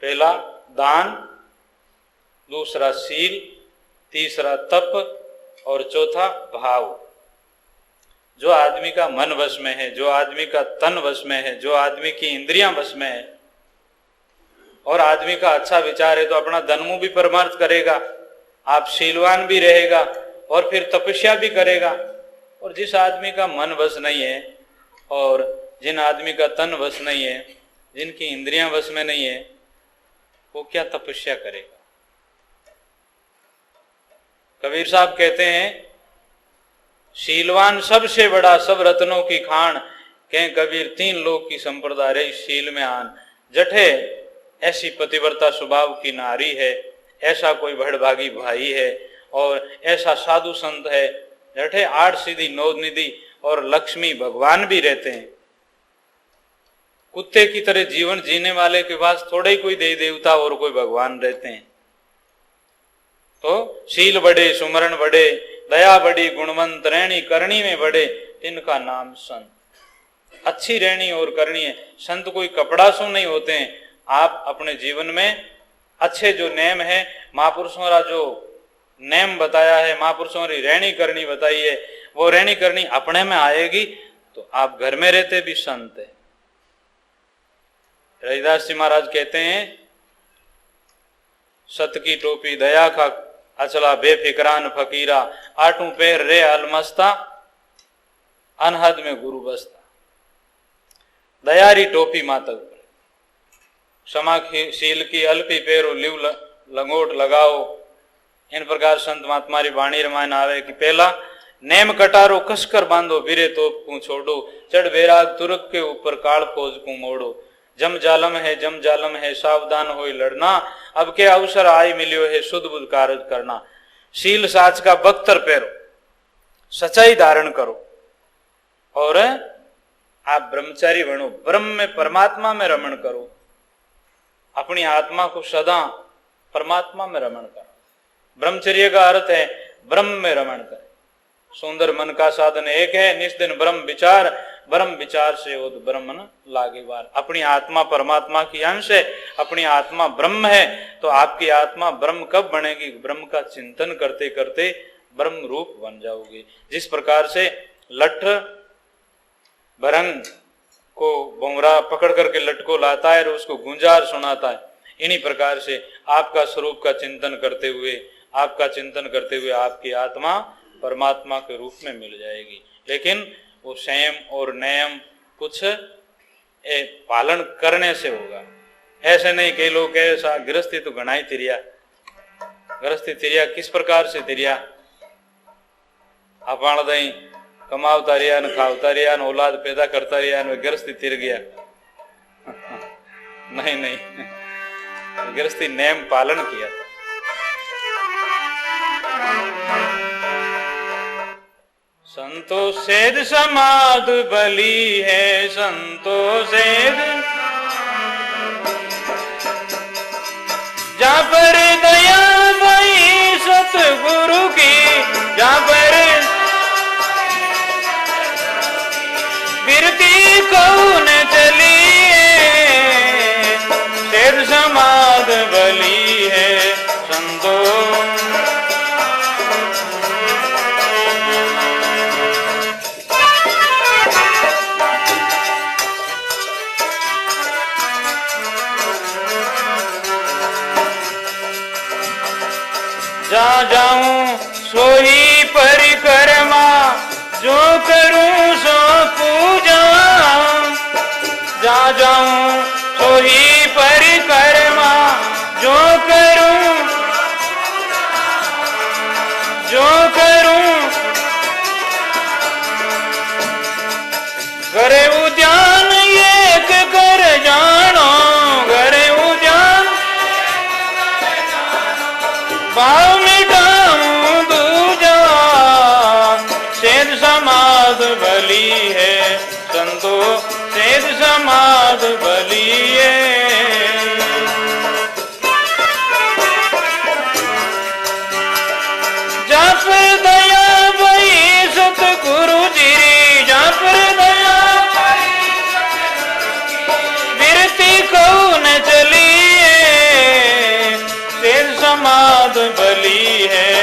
[SPEAKER 1] पहला दान, दूसरा शील, तीसरा तप और चौथा भाव। जो आदमी का मन वश में है, जो आदमी का तन वश में है, जो आदमी की इंद्रियां वश में है और आदमी का अच्छा विचार है तो अपना धर्म भी परमार्थ करेगा, आप शीलवान भी रहेगा और फिर तपस्या भी करेगा। और जिस आदमी का मन वश नहीं है और जिन आदमी का तन वश नहीं है, जिनकी इंद्रियां वश में नहीं है, वो क्या तपस्या करेगा। कबीर साहब कहते हैं शीलवान सबसे बड़ा सब रत्नों की खान, कहें कबीर 3 लोक की संप्रदा रही शील में आन। जठे ऐसी पतिव्रता स्वभाव की नारी है, ऐसा कोई भड़भागी भाई है और ऐसा साधु संत है। जठे 8 सीधी 9 निधि और लक्ष्मी भगवान भी रहते हैं। कुत्ते की तरह जीवन जीने वाले के पास थोड़े ही कोई देवी देवता और कोई भगवान रहते हैं। तो शील बड़े, सुमरण बड़े, दया बड़ी, गुणवंत रहनी करनी में बड़े, तिनका नाम संत। अच्छी रहनी और करनी है। संत कोई कपड़ा सो नहीं होते हैं। आप अपने जीवन में अच्छे जो नेम है, महापुरुषों का जो नेम बताया है, महापुरुषों की रहनी करनी बताई है, वो रहनी करनी अपने में आएगी तो आप घर में रहते भी संत है। रविदास जी महाराज कहते हैं सत की टोपी दया का अचला बेफिक्रान फकीरा, आठों पैर रे अलमस्ता अनहद में गुरु बसता। दयारी टोपी मातक क्षमाशील की अल्पी पैरो लिव लंगोट लगाओ। इन प्रकार संत महात्मा री वाणी रामायण आवे कि पहला नेम कटारो कसकर बांधो, बिरे तोप को छोड़ो, चढ़ बैराग तुरक के ऊपर काल फौज को मोड़ो। जम जालम है सावधान होई लड़ना, अब के अवसर आई मिलियो है शुद्ध बुद्ध कारज करना। शील साच का बख्तर पैरो, सच्चाई धारण करो और आप ब्रह्मचारी बनो, ब्रह्म में परमात्मा में रमण करो। अपनी आत्मा को सदा परमात्मा में रमण करो। ब्रह्मचर्य का अर्थ है ब्रह्म में रमण करे। सुंदर मन का साधन एक है, निस्दिन ब्रह्म विचार, ब्रह्म विचार से वो ब्रह्म न लागे बार। अपनी आत्मा परमात्मा की अंश है, अपनी आत्मा ब्रह्म है, तो आपकी आत्मा ब्रह्म कब बनेगी? ब्रह्म का चिंतन करते करते ब्रह्म रूप बन जाओगे। जिस प्रकार से लठ भरंग को भोंगरा पकड़ करके लठ को लाता है और उसको गुंजार सुनाता है, इन्हीं प्रकार से आपका स्वरूप का चिंतन करते हुए, आपका चिंतन करते हुए आपकी आत्मा परमात्मा के रूप में मिल जाएगी। लेकिन वो संयम और नियम कुछ पालन करने से होगा। ऐसे नहीं कई लोग ऐसा गृहस्थी तो घना ही तिरिया, गृहस्थी तिरिया किस प्रकार से तिरिया? आपण दई कमावता रिया न खावता रिया न औलाद पैदा करता रिया न गृहस्थी तिर गया। नहीं नहीं, गृहस्थी नियम पालन किया था। संतो सेध समाध बली है, संतो सेध जा पर दया भई सतगुरु की, जा पर बिरती कौन चली, सेध समाध बली है संतो। जा जाऊं सोही परिक्रमा, जो करूं सो पूजा, जा जाऊं सोही परिक्रमा, जो करूं करे उद्यान एक कर जानो, करे उद्यान भाव मिटाऊं दूजा, सेध समाध बली है संतो, सेध समाध बली है। जप दया भई सतगुरु जी, जप दया बिरती कौन चली, सेध समाध बली है।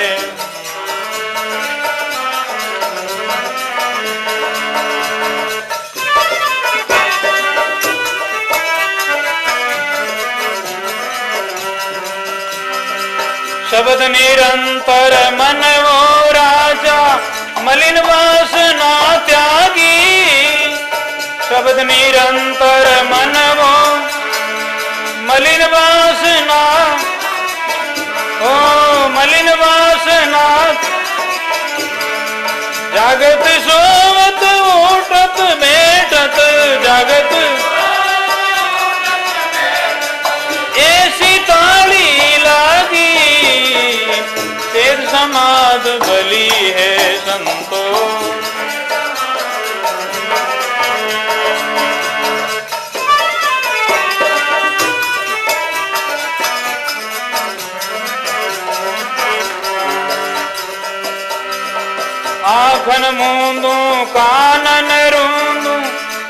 [SPEAKER 1] शब्द निरंतर मन वो राजा, मलिन वासना त्यागी, शब्द निरंतर मन वो मलिन वासना, ओ मलिन वासना, जागत सोवत उठत बैठत, जागत ऐसी ताली लागी, सेध समाध बली है संतो। आखन मूंदू कानन रूंदू,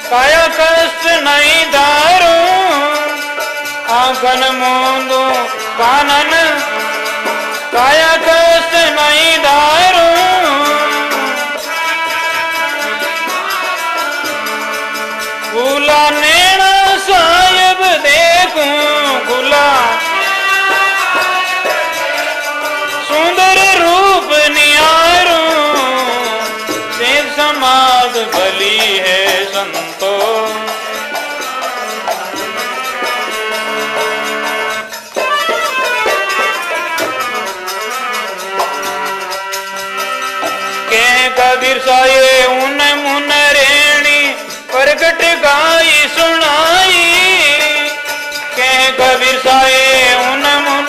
[SPEAKER 1] काया कष्ट नहीं दारू, आखन मूंदू कानन काया कष्ट नहीं दारू, खुला नैना साहिब देखूं, खुला सुंदर रूप नियारू, सेध समाध बली है संतो। कबीर साये उन मुन रेणी, प्रगट गाई सुनाई, कह कबीर साये उन मुन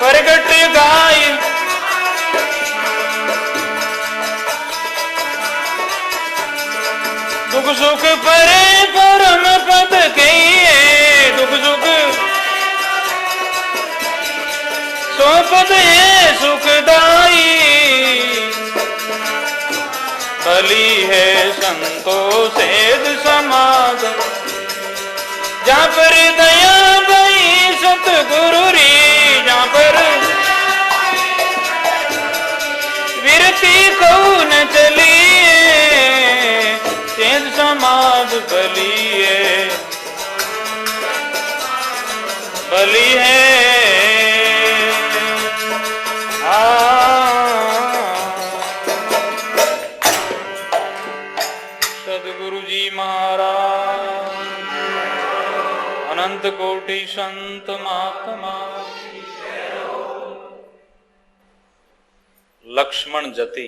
[SPEAKER 1] प्रगट गाई, दुख सुख परे परम पद कहिए, दुख सुख सो पद है सुखदाई, कोटि संत महात्मा। लक्ष्मण जति,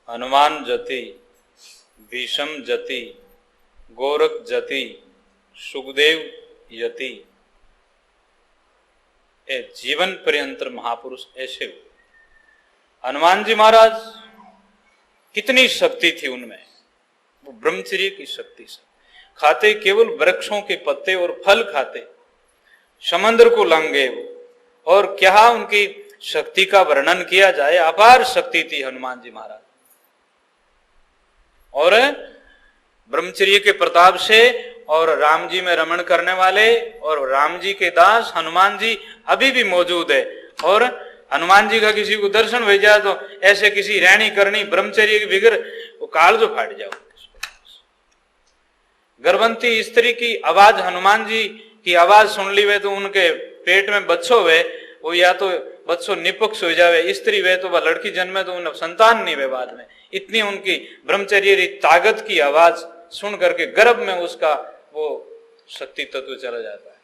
[SPEAKER 1] हनुमान जति, भीष्म जति, गोरख जति, सुखदेव यति, ये जीवन पर्यंत महापुरुष ऐसे हुए। हनुमान जी महाराज कितनी शक्ति थी उनमें, वो ब्रह्मचर्य की शक्ति से खाते केवल वृक्षों के पत्ते और फल खाते, समुद्र को लांघे वो, और क्या उनकी शक्ति का वर्णन किया जाए, अपार शक्ति थी हनुमान जी महाराज। और ब्रह्मचर्य के प्रताप से और राम जी में रमण करने वाले और राम जी के दास हनुमान जी अभी भी मौजूद है। और हनुमान जी का किसी को दर्शन हो जाए तो ऐसे किसी रहनी करनी ब्रह्मचर्य के बिगड़ वो काल जो फाट जाओ। गर्भवती स्त्री की आवाज, हनुमान जी की आवाज सुन ली वे तो उनके पेट में बच्चों वे, वो या तो बच्चों निपक्ष हो जावे, स्त्री वे तो वह लड़की जन्मे तो उन्हें संतान नहीं वे बाद में। इतनी उनकी ब्रह्मचर्य ताकत की आवाज सुन करके गर्भ में उसका वो शक्ति तत्व चला जाता है,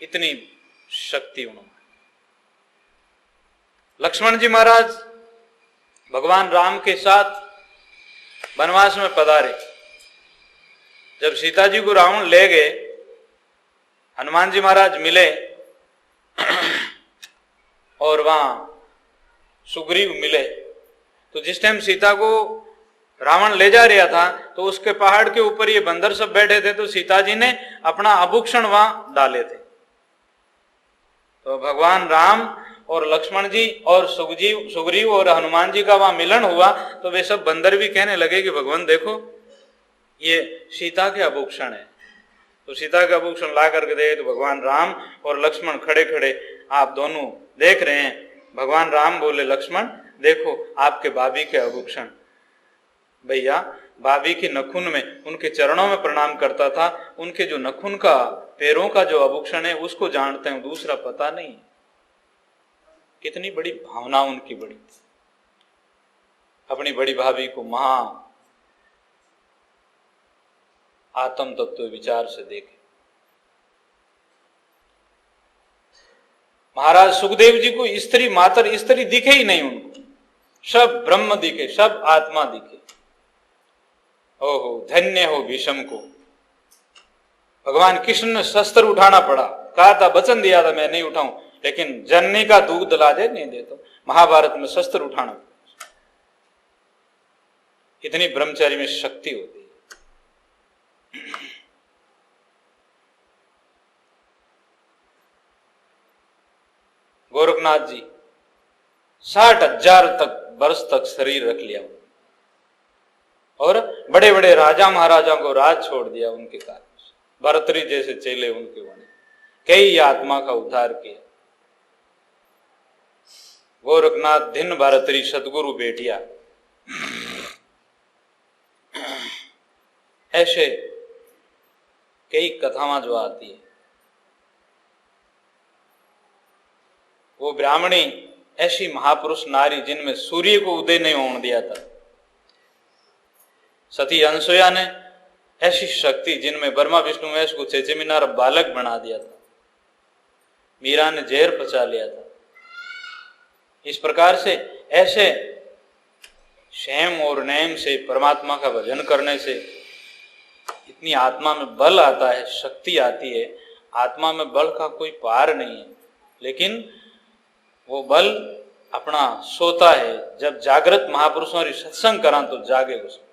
[SPEAKER 1] इतनी शक्ति उन्होंने। लक्ष्मण जी महाराज भगवान राम के साथ वनवास में पधारे। जब सीता जी को रावण ले गए, हनुमान जी महाराज मिले और वहां सुग्रीव मिले। तो जिस टाइम सीता को रावण ले जा रहा था तो उसके पहाड़ के ऊपर ये बंदर सब बैठे थे, तो सीता जी ने अपना आभूषण वहां डाले थे। तो भगवान राम और लक्ष्मण जी और सुग्रीव और हनुमान जी का वहां मिलन हुआ, तो वे सब बंदर भी कहने लगे कि भगवान देखो ये सीता के आभूषण है। तो सीता का आभूषण ला करके दे तो भगवान राम और लक्ष्मण खड़े खड़े आप दोनों देख रहे हैं। भगवान राम बोले लक्ष्मण देखो आपके भाभी के आभूषण। भैया भाभी के नखून में, उनके चरणों में प्रणाम करता था, उनके जो नखून का पैरों का जो आभूषण है उसको जानते हैं, दूसरा पता नहीं। कितनी बड़ी भावना उनकी बड़ी, अपनी बड़ी भाभी को महा आत्म तत्व विचार से देखे। महाराज सुखदेव जी को स्त्री मात्र स्त्री दिखे ही नहीं, उनको सब ब्रह्म दिखे, सब आत्मा दिखे। ओहो धन्य हो भीष्म को। भगवान कृष्ण ने शस्त्र उठाना पड़ा, कहा था वचन दिया था मैं नहीं उठाऊं, लेकिन जननी का दूध लाजे नहीं देता। महाभारत में शस्त्र उठाना पड़ा। इतनी ब्रह्मचारी में शक्ति होती है। गोरखनाथ जी 60,000 तक वर्ष तक शरीर रख लिया और बड़े बड़े राजा महाराजा को राज छोड़ दिया उनके कारण। भरतरी जैसे चेले उनके बने, कई आत्मा का उद्धार किया। गोरखनाथ दिन भरतरी सदगुरु बेटिया, ऐसे कई कथावां जो आती है। वो ब्राह्मणी ऐसी महापुरुष नारी जिनमें सूर्य को उदय नहीं होने दिया था। सती अनसुया ने ऐसी शक्ति जिनमें ब्रह्मा विष्णु महेश को चेचे मीनार बालक बना दिया था। मीरा ने जहर पचा लिया था। इस प्रकार से ऐसे संयम और नेम से परमात्मा का भजन करने से इतनी आत्मा में बल आता है, शक्ति आती है। आत्मा में बल का कोई पार नहीं है, लेकिन वो बल अपना सोता है। जब जागृत महापुरुषों की सत्संग करा तो जागे उसमें।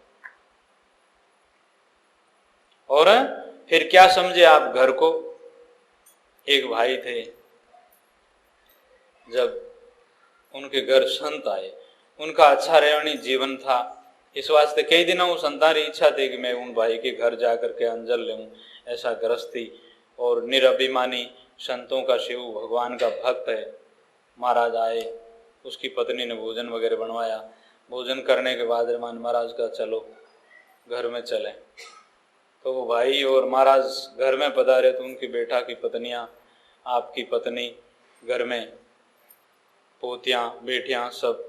[SPEAKER 1] और फिर क्या समझे आप घर को। एक भाई थे, जब उनके घर संत आए, उनका अच्छा रहनी जीवन था। इस वास्ते कई दिनों संतान की इच्छा थी कि मैं उन भाई के घर जाकर के अंजल लेऊं। ऐसा गृहस्थी और निरभिमानी संतों का शिव भगवान का भक्त है। महाराज आए, उसकी पत्नी ने भोजन वगैरह बनवाया। भोजन करने के बाद रमान महाराज का चलो घर में चले। तो वो भाई और महाराज घर में पधारे तो उनकी बेटा की पत्नियां, आपकी पत्नी घर में, पोतियां बेटियां सब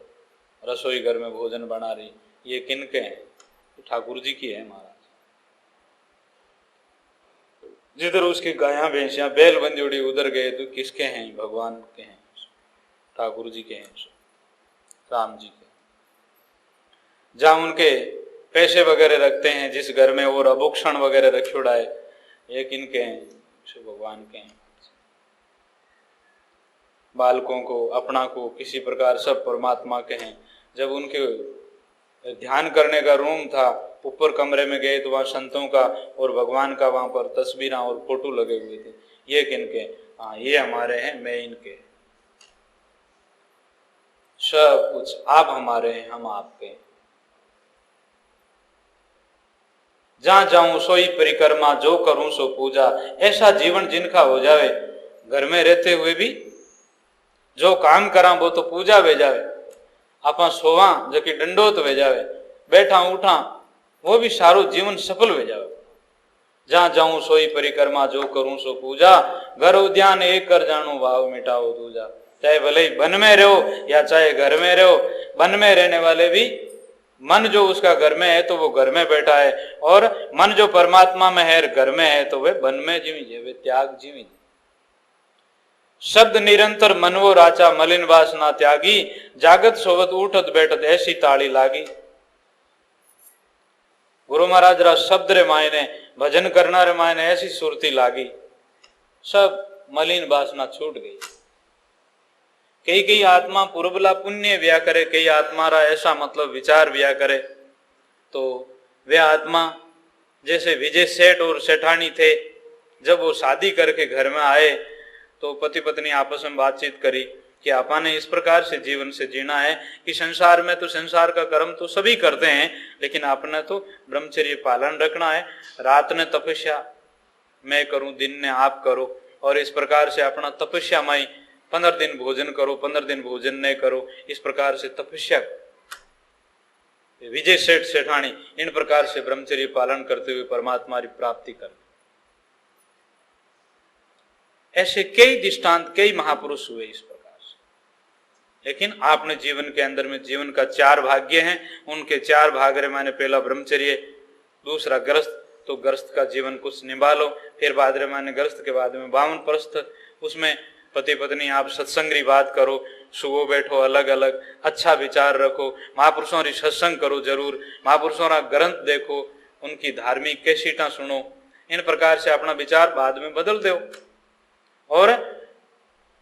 [SPEAKER 1] रसोई घर में भोजन बना रही। ये किनके हैं? तो ठाकुर जी की है महाराज। जिधर उसकी गायां भैंसियां बैल बंदी उधर गए तो किसके हैं? भगवान के हैं, ठाकुर जी के हैं, राम जी के। जहां उनके पैसे वगैरह रखते हैं जिस घर में, और आभूषण वगैरह रखे उड़ाए, ये किनके हैं? भगवान के हैं। बालकों को, अपना को, किसी प्रकार सब परमात्मा के हैं। जब उनके ध्यान करने का रूम था, ऊपर कमरे में गए तो वहाँ संतों का और भगवान का वहाँ पर तस्वीरें और फोटो लगे हुए थे। ये किनके? हाँ, ये हमारे हैं, मैं इनके। सब कुछ आप हमारे हैं, हम आपके। जहां जाऊं सोई परिक्रमा, जो करूं सो पूजा। ऐसा जीवन जिनका हो जावे, घर में रहते हुए भी जो काम करा वो तो पूजा वे जावे, आपा सोवा जो कि दंडोत वे जावे, बैठा उठा वो भी सारो जीवन सफल वे जावे। जहां जाऊं सोई परिक्रमा, जो करूं सो पूजा। घर उद्यान एक कर जानू, भाव मिटाओ दूजा। चाहे भले ही वन में रहो या चाहे घर में रहो, वन में रहने वाले भी मन जो उसका घर में है तो वो घर में बैठा है, और मन जो परमात्मा में है घर में है तो वे वन में जीवी, वे त्याग जीवी। शब्द निरंतर मनवो राचा, मलिन वासना त्यागी। जागत सोवत उठत बैठत, ऐसी ताड़ी लागी। गुरु महाराज रा शब्द रे मायने, भजन करना रे मायने ऐसी सुरती लागी, सब मलिन वासना छूट गई। कई कई आत्मा पूर्वला पुण्य व्या करे, कई आत्मा रा ऐसा मतलब विचार व्या करे। तो वे आत्मा जैसे विजय सेठ और सेठानी थे, जब वो शादी करके घर में आए तो पति पत्नी आपस में बातचीत करी कि आपा ने इस प्रकार से जीवन से जीना है कि संसार में तो संसार का कर्म तो सभी करते हैं, लेकिन आपने तो ब्रह्मचर्य पालन रखना है। रात ने तपस्या मैं करूं, दिन ने आप करो, और इस प्रकार से अपना तपस्या माई 15 दिन भोजन करो, 15 दिन भोजन नहीं करो। इस प्रकार से तपस्या विजय सेठ सेठानी इन प्रकार से ब्रह्मचर्य पालन करते हुए परमात्मा की प्राप्ति कर। ऐसे कई दृष्टांत, कई महापुरुष हुए इस प्रकार से। लेकिन आपने जीवन के अंदर में जीवन का 4 भाग्य हैं, उनके 4 भाग रे माने पहला ब्रह्मचर्य, दूसरा गृहस्थ, तो गृहस्थ का जीवन कुछ निभा लो। फिर बाद रे माने गृहस्थ के बाद में 52 प्रस्थ, उसमें पति पत्नी आप सत्संगी बात करो, सुबह बैठो, अलग अलग अच्छा विचार रखो, महापुरुषों की सत्संग करो जरूर, महापुरुषों का ग्रंथ देखो, उनकी धार्मिक कैसेटा सुनो। इन प्रकार से अपना विचार बाद में बदल दो, और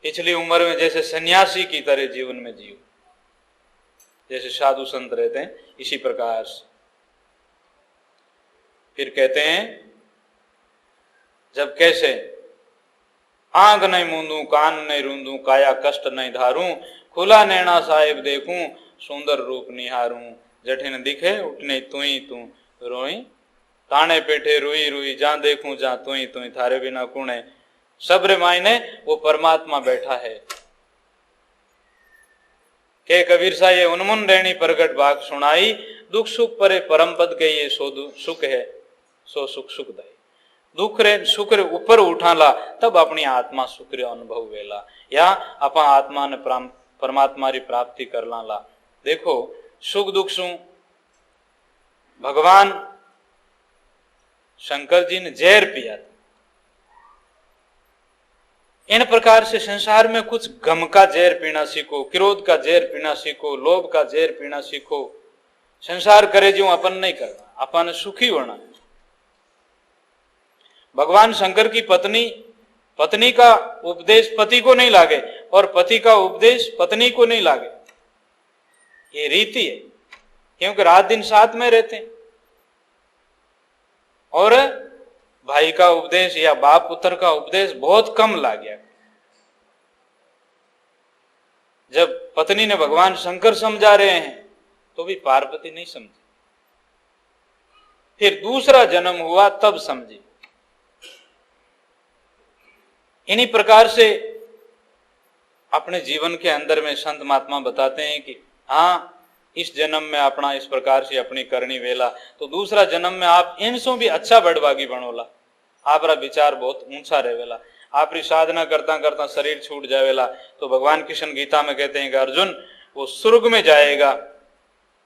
[SPEAKER 1] पिछली उम्र में जैसे सन्यासी की तरह जीवन में जियो, जैसे साधु संत रहते हैं इसी प्रकार से। फिर कहते हैं, जब कैसे आंख नहीं मूंदू, कान नहीं रूंदू, काया कष्ट नहीं धारूं, खुला नैना साहेब देखूं, सुंदर रूप निहारूं। जठिन दिखे उठने तू ही तू, रोई ताने पेठे रुई रुई, जहां देखूं जहां तू ही थारे बिना कुणे। सब्र मायने वो परमात्मा बैठा है। के कबीर सा ये उन्मुन रहनी प्रगट बाग सुनाई, दुख सुख परे परम पद के ये सो सुख है, सो सुख सुखदाई। दुख रे सुख रे ऊपर उठाला, तब अपनी आत्मा सुख रे अनुभव वेला, या अपा आत्मा ने परमात्मा री प्राप्ति कर ला। देखो सुख दुख सु भगवान शंकर जी ने जहर पिया था। इन प्रकार से संसार में कुछ गम का जहर पीना सीखो, क्रोध का जहर पीना सीखो, लोभ का जहर पीना सीखो। संसार करे जो अपन नहीं करना, अपन सुखी होना है। भगवान शंकर की पत्नी का उपदेश पति को नहीं लागे, और पति का उपदेश पत्नी को नहीं लागे, ये रीति है, क्योंकि रात दिन साथ में रहते हैं। और भाई का उपदेश या बाप पुत्र का उपदेश बहुत कम ला गया। जब पत्नी ने भगवान शंकर समझा रहे हैं तो भी पार्वती नहीं समझी, फिर दूसरा जन्म हुआ तब समझी। इन्हीं प्रकार से अपने जीवन के अंदर में संत महात्मा बताते हैं कि हाँ, इस जन्म में अपना इस प्रकार से अपनी करनी वेला, तो दूसरा जन्म में आप इनसो भी अच्छा बड़भागी बनोला। आपरा विचार बहुत ऊंचा रहेला, आपरी साधना करता करता शरीर छूट जावेला, तो भगवान कृष्ण गीता में कहते हैं कि अर्जुन वो स्वर्ग में जाएगा,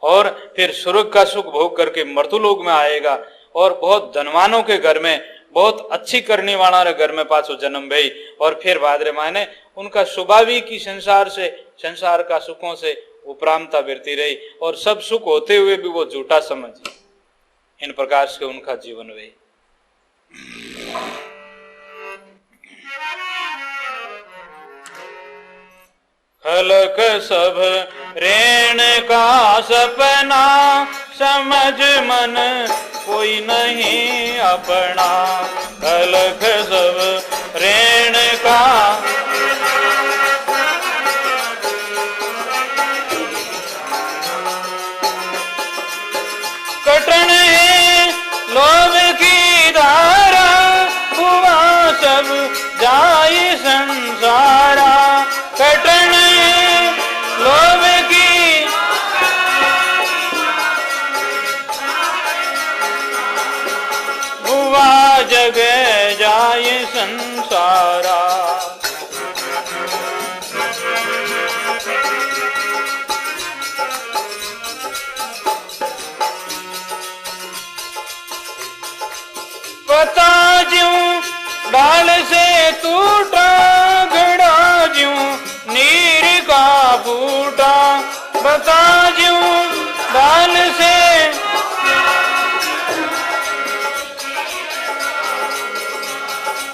[SPEAKER 1] और फिर स्वर्ग का सुख भोग करके मर्तुलोक में आएगा, और बहुत धनवानों के घर में बहुत अच्छी करने वाला रे घर में पाछो जन्म भई और फिर बाद रे माने उनका स्वाभाविक की संसार से, संसार का सुखों से उपरामता बढ़ती रही और सब सुख होते हुए भी वो झूठा समझ, इन प्रकार से उनका जीवन वे। खलक सब रेण का सपना, समझ मन कोई नहीं अपना। खलक सब रेण का कटन है लोभ की धारा, हुआ सब जाई संसारा। कटन है लोभ की हुआ जग जाए संसारा। पता ज्यों डाल से टूटा, घड़ा ज्यों नीर का फूटा। पता ज्यों डाल से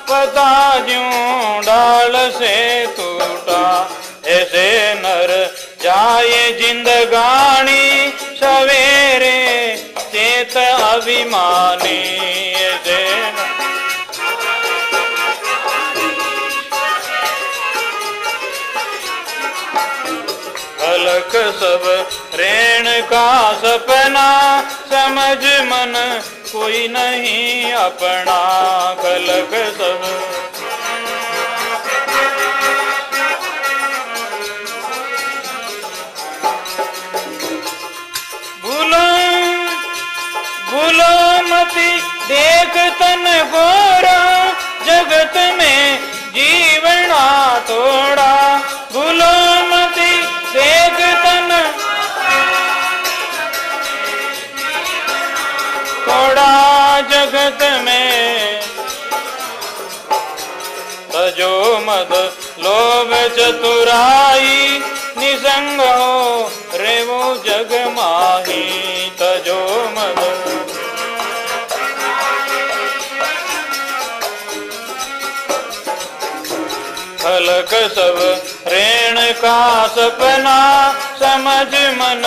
[SPEAKER 1] पता ज्यों डाल से टूटा, ऐसे नर जाए जिंदगानी। सवेरे चेत अभिमानी, ऐसे खलक सब रेण का सपना, समझ मन कोई नहीं अपना। खलक सब भूलो मति देख तन गोरा, जगत में जीवना थोड़ा। भूलो मति देख तन थोड़ा, जगत में तजो मद लोभ चतुराई। निसंग हो रेवो जग माही, तजो मद खलक सब रेण का सपना, समझ मन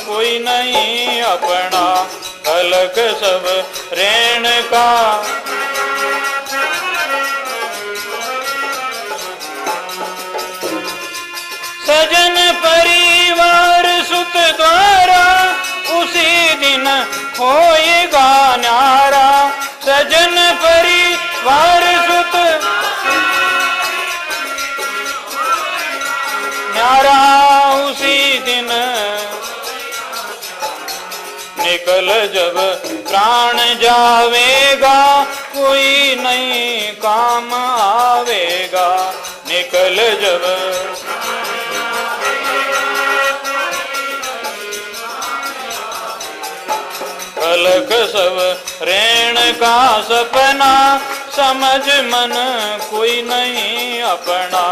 [SPEAKER 1] कोई नहीं अपना। खलक सब रेण का सजन परिवार सुत द्वारा, उसी दिन होएगा न्यारा। सजन परिवार सुत न्यारा, उसी दिन निकल जब प्राण जावेगा, कोई नहीं काम आवेगा। निकल जब खलक सब रेण का सपना, समझ मन कोई नहीं अपना।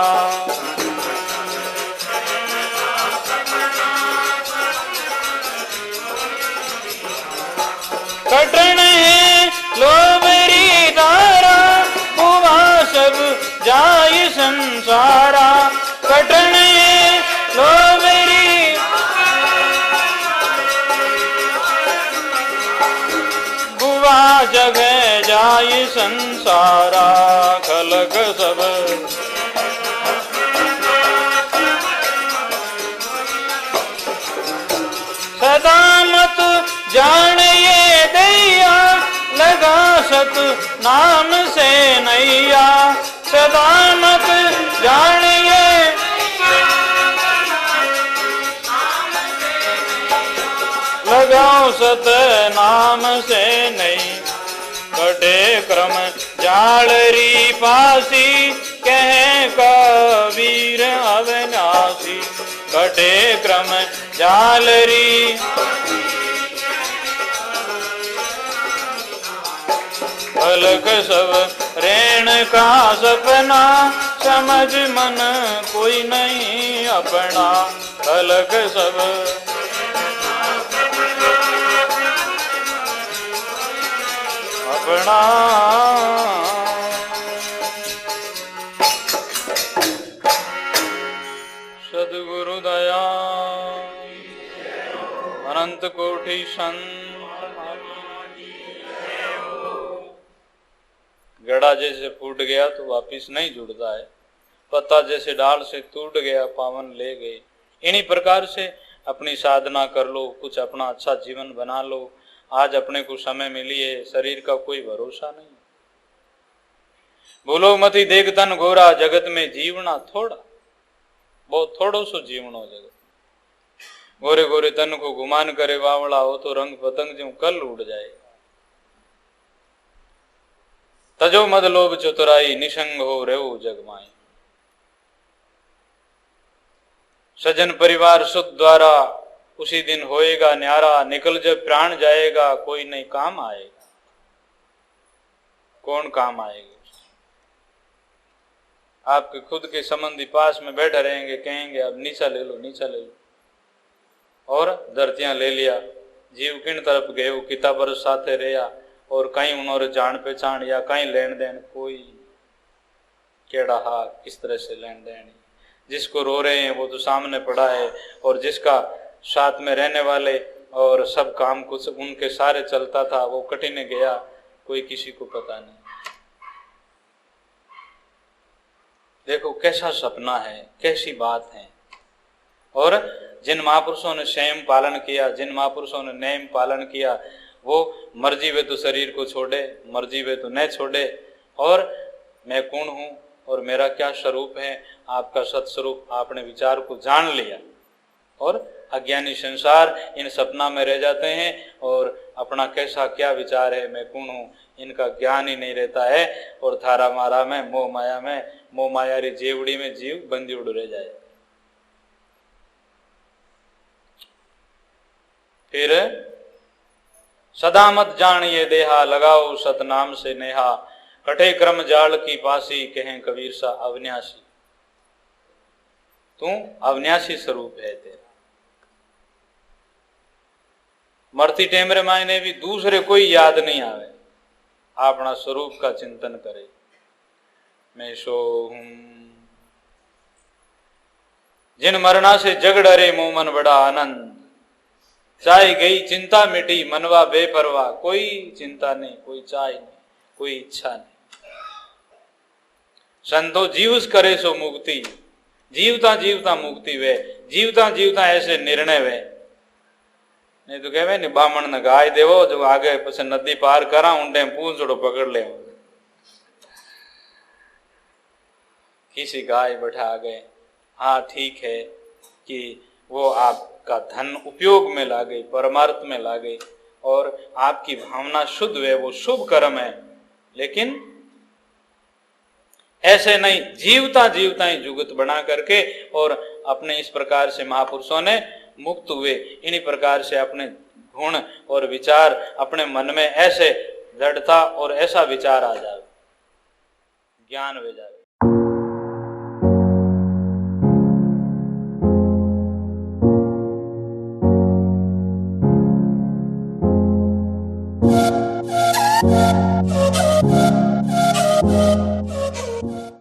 [SPEAKER 1] कटन है लोभरी धारा, हुआ सब जाय संसारा। कटन है लोभरी हुआ जग जाय संसारा। खलक सब सदा मत जान ये दैया, लगा सत नाम से नैया। सदा मत जान ये लगाओ सत नाम से नहीं। कटे क्रम जालरी पासी, कहे कबीर अविनाशी। कटे क्रम जालरी अलग सब रेण का सपना, समझ मन कोई नहीं अपना, अलग सब अपना। सद्गुरु दया अनंत कोटि संत। गड़ा जैसे फूट गया तो वापिस नहीं जुड़ता है, पत्ता जैसे डाल से टूट गया पावन ले गए। इन्हीं प्रकार से अपनी साधना कर लो, कुछ अपना अच्छा जीवन बना लो। आज अपने को समय मिली है, शरीर का कोई भरोसा नहीं। बोलो मती देख तन गोरा, जगत में जीवना थोड़ा, बहुत थोड़ो सो जीवनो जगत। गोरे गोरे तन को गुमान करे वावड़ा, हो तो रंग पतंग जो कल उड़ जाए। तजो मद लोभ चतुराई, निसंग हो रेऊ जग माई। सजन परिवार सुख द्वारा, उसी दिन होएगा न्यारा। निकल जब प्राण जाएगा, कोई नहीं काम आएगा। कौन काम आएगा? आपके खुद के संबंधी पास में बैठे रहेंगे, कहेंगे अब नीचा ले लो, नीचा ले लो, और धरतियां ले लिया। जीव किन तरफ गए वो किताबर साथे रहा, और कहीं उन्होंने जान पहचान या कहीं लेन देन, कोई केड़ा हा किस तरह से लेन देन। जिसको रो रहे हैं वो तो सामने पड़ा है, और जिसका साथ में रहने वाले और सब काम कुछ उनके सारे चलता था, वो कटिने गया, कोई किसी को पता नहीं। देखो कैसा सपना है, कैसी बात है। और जिन महापुरुषों ने संयम पालन किया, जिन महापुरुषों ने नियम पालन किया, वो मर्जी वे तो शरीर को छोड़े, मर्जी वे तो न छोड़े। और मैं कौन हूँ और मेरा क्या स्वरूप है, आपका सत्स्वरूप आपने विचार को जान लिया। और अज्ञानी संसार इन सपना में रह जाते हैं, और अपना कैसा क्या विचार है, मैं कौन हूँ, इनका ज्ञान ही नहीं रहता है। और थारा मारा में मोह माया री जेवड़ी में जीव बंदी उड़ रह जाए। फिर सदा मत जानिए देहा, लगाओ सतनाम से नेहा। कटे क्रम जाल की पासी, कहें कबीर सा अविनाशी। तू अविनाशी स्वरूप है तेरा। मरती टेमरे मायने भी दूसरे कोई याद नहीं आवे, अपना स्वरूप का चिंतन करे। मैं सो हूं जिन मरना से जग डरे, मुंह मन बड़ा आनंद। चाय गई चिंता मिटी, मनवा बेपरवाह। कोई चिंता नहीं, कोई चाय नहीं, कोई इच्छा नहीं। संतो जीवस करे सो मुक्ति, जीवता जीवता मुक्ति वे, जीवता जीवता ऐसे निर्णय वे। नहीं तो कहे नहीं बामण ने गाय देवो, जो आगे पीछे नदी पार करा ऊंडे पूंछड़ो पकड़ ले। किसी गाय बैठा गए, हाँ ठीक है कि वो आपका धन उपयोग में ला गई, परमार्थ में ला गई, और आपकी भावना शुद्ध है, वो शुभ कर्म है। लेकिन ऐसे नहीं, जीवता जीवता ही जुगत बना करके, और अपने इस प्रकार से महापुरुषों ने मुक्त हुए। इन्हीं प्रकार से अपने गुण और विचार अपने मन में ऐसे दृढ़ता और ऐसा विचार आ जाए, ज्ञान हो जाए।